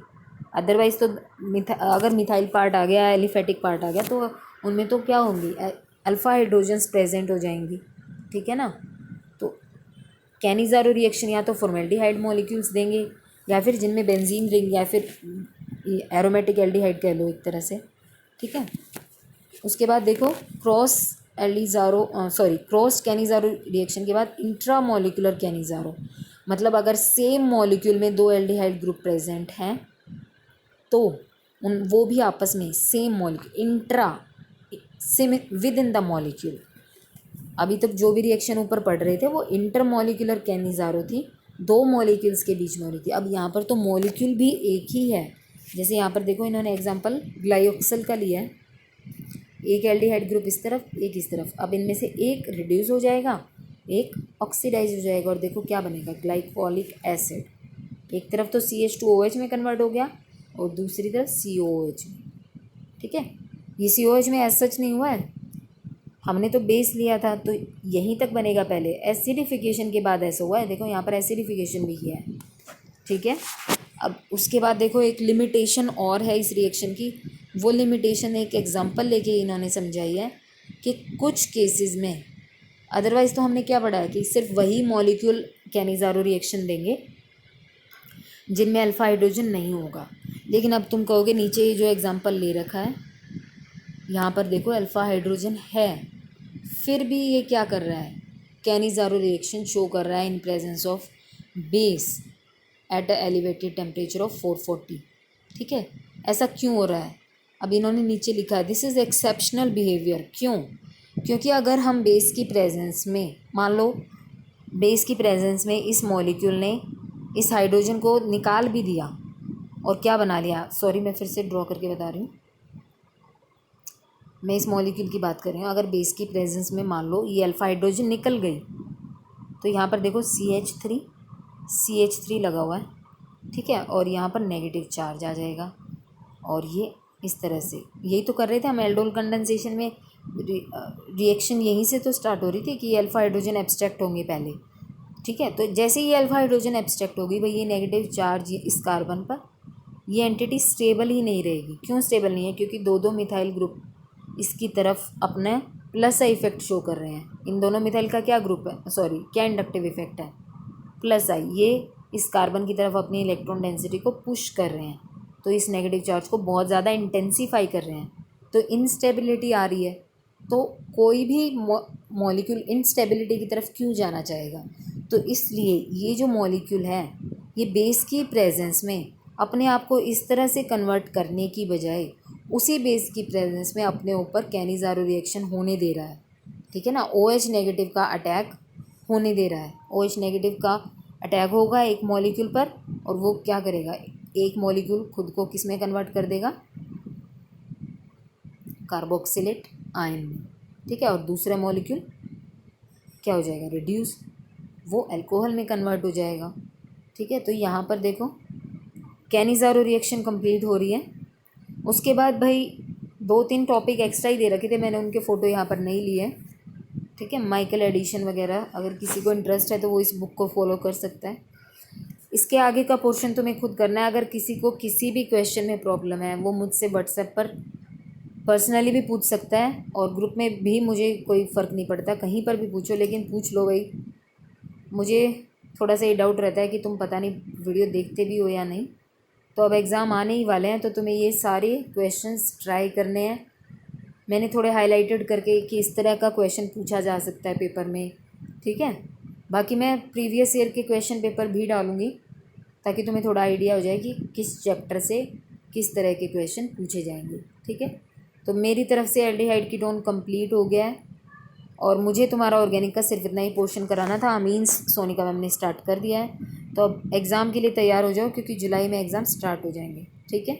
अदरवाइज़ तो अगर मिथाइल पार्ट आ गया, एलिफेटिक पार्ट आ गया, तो उनमें तो क्या होंगी, अल्फ़ा हाइड्रोजन्स प्रेजेंट हो जाएंगी, ठीक है ना। तो कैनिज़ारो रिएक्शन या तो फॉर्मेल्डिहाइड मॉलिक्यूल्स देंगे या फिर जिनमें बेंजीन रिंग या फिर एरोमेटिक एल्डिहाइड कह लो एक तरह से, ठीक है। उसके बाद देखो क्रॉस कैनिज़ारो रिएक्शन के बाद इंट्रा मॉलिक्यूलर कैनिज़ारो, मतलब अगर सेम मॉलिक्यूल में दो एल्डिहाइड ग्रुप प्रेजेंट हैं तो वो भी आपस में same molecule intra same with in the molecule, अभी तक जो भी रिएक्शन ऊपर पढ़ रहे थे वो इंटर मॉलिक्यूलर कैनिज़ारो थी, दो मॉलिक्यूल्स के बीच में हो रही थी। अब यहाँ पर तो मॉलिक्यूल भी एक ही है, जैसे यहाँ पर देखो इन्होंने एग्जांपल ग्लाइऑक्सल का लिया है, एक एल्डिहाइड ग्रुप इस तरफ एक इस तरफ, अब इनमें से एक रिड्यूस हो जाएगा एक ऑक्सीडाइज हो जाएगा और देखो क्या बनेगा, ग्लाइकोलिक एसिड, एक तरफ तो CH2OH में कन्वर्ट हो गया और दूसरी तरफ COOH में, ठीक है। ये COOH में एज सच नहीं हुआ है, हमने तो बेस लिया था तो यहीं तक बनेगा, पहले एसिडिफिकेशन के बाद ऐसा हुआ है, देखो यहाँ पर एसिडिफिकेशन भी किया है, ठीक है। अब उसके बाद देखो एक लिमिटेशन और है इस रिएक्शन की, वो लिमिटेशन एक एग्जांपल लेके इन्होंने समझाई है कि कुछ केसेस में, अदरवाइज़ तो हमने क्या पढ़ा है कि सिर्फ वही मॉलिक्यूल कैनिज़ारो रिएक्शन देंगे जिनमें अल्फ़ा हाइड्रोजन नहीं होगा, लेकिन अब तुम कहोगे नीचे जो एग्जांपल ले रखा है यहाँ पर देखो अल्फ़ा हाइड्रोजन है, फिर भी ये क्या कर रहा है, कैनिज़ारो रिएक्शन शो कर रहा है इन presence of base at a elevated temperature of 440, ठीक है। ऐसा क्यों हो रहा है, अब इन्होंने नीचे लिखा है दिस इज़ एक्सेप्शनल बिहेवियर, क्यों, क्योंकि अगर हम बेस की प्रेजेंस में, मान लो बेस की प्रेजेंस में इस मॉलिक्यूल ने इस हाइड्रोजन को निकाल भी दिया और क्या बना लिया, सॉरी मैं फिर से ड्रॉ करके बता रही हूँ, मैं इस मॉलिक्यूल की बात कर रही हूँ, अगर बेस की प्रेजेंस में मान लो ये अल्फ़ा हाइड्रोजन निकल गई तो यहाँ पर देखो CH3 लगा हुआ है, ठीक है, और यहाँ पर नेगेटिव चार्ज आ जाएगा और ये इस तरह से, यही तो कर रहे थे हम एल्डोल कंडेंसेशन में, रिएक्शन यहीं से तो स्टार्ट हो रही थी कि ये अल्फ़ा हाइड्रोजन एब्स्ट्रैक्ट होंगे पहले, ठीक है। तो जैसे ही अल्फ़ा हाइड्रोजन एब्स्ट्रैक्ट होगी भाई ये नेगेटिव चार्ज इस कार्बन पर, ये एंटिटी स्टेबल ही नहीं रहेगी, क्यों स्टेबल नहीं है, क्योंकि दो मिथाइल ग्रुप इसकी तरफ अपने प्लस आई इफेक्ट शो कर रहे हैं, इन दोनों मिथाइल का क्या ग्रुप है, सॉरी क्या इंडक्टिव इफेक्ट है, प्लस आई, ये इस कार्बन की तरफ अपनी इलेक्ट्रॉन डेंसिटी को पुश कर रहे हैं, तो इस नेगेटिव चार्ज को बहुत ज़्यादा इंटेंसीफाई कर रहे हैं, तो इनस्टेबिलिटी आ रही है, तो कोई भी मॉलिक्यूल इनस्टेबिलिटी की तरफ क्यों जाना चाहेगा, तो इसलिए ये जो मॉलिक्यूल है ये बेस की प्रेजेंस में अपने आप को इस तरह से कन्वर्ट करने की बजाय उसी बेस की प्रेजेंस में अपने ऊपर कैनिज़ारो रिएक्शन होने दे रहा है, ठीक है ना, OH नेगेटिव का अटैक होने दे रहा है, OH नेगेटिव का अटैक होगा एक मॉलिक्यूल पर और वो क्या करेगा, एक मॉलिक्यूल खुद को किस में कन्वर्ट कर देगा, कार्बोक्सिलेट आयन में, ठीक है, और दूसरा मॉलिक्यूल क्या हो जाएगा, रिड्यूस, वो अल्कोहल में कन्वर्ट हो जाएगा, ठीक है। तो यहाँ पर देखो कैनिज़ारो रिएक्शन कंप्लीट हो रही है, उसके बाद भाई 2-3 टॉपिक एक्स्ट्रा ही दे रखे थे मैंने, उनके फ़ोटो यहाँ पर नहीं लिए, ठीक है, माइकल एडिशन वगैरह, अगर किसी को इंटरेस्ट है तो वो इस बुक को फॉलो कर सकता है, इसके आगे का पोर्शन तुम्हें खुद करना है। अगर किसी को किसी भी क्वेश्चन में प्रॉब्लम है वो मुझसे व्हाट्सएप पर पर्सनली भी पूछ सकता है और ग्रुप में भी, मुझे कोई फ़र्क नहीं पड़ता, कहीं पर भी पूछो, लेकिन पूछ लो भाई, मुझे थोड़ा सा ये डाउट रहता है कि तुम पता नहीं वीडियो देखते भी हो या नहीं। तो अब एग्ज़ाम आने ही वाले हैं तो तुम्हें ये सारे क्वेश्चंस ट्राई करने हैं, मैंने थोड़े हाईलाइटेड करके कि इस तरह का क्वेश्चन पूछा जा सकता है पेपर में, ठीक है। बाकी मैं प्रीवियस ईयर के क्वेश्चन पेपर भी डालूँगी ताकि तुम्हें थोड़ा आइडिया हो जाए कि किस चैप्टर से किस तरह के क्वेश्चन पूछे जाएंगे, ठीक है। तो मेरी तरफ से एल्डिहाइड कीटोन कंप्लीट हो गया है और मुझे तुम्हारा ऑर्गेनिक का सिर्फ इतना ही पोर्शन कराना था। अमीन्स सोनिका मैम ने स्टार्ट कर दिया है। तो अब एग्ज़ाम के लिए तैयार हो जाओ क्योंकि जुलाई में एग्ज़ाम स्टार्ट हो जाएंगे। ठीक है।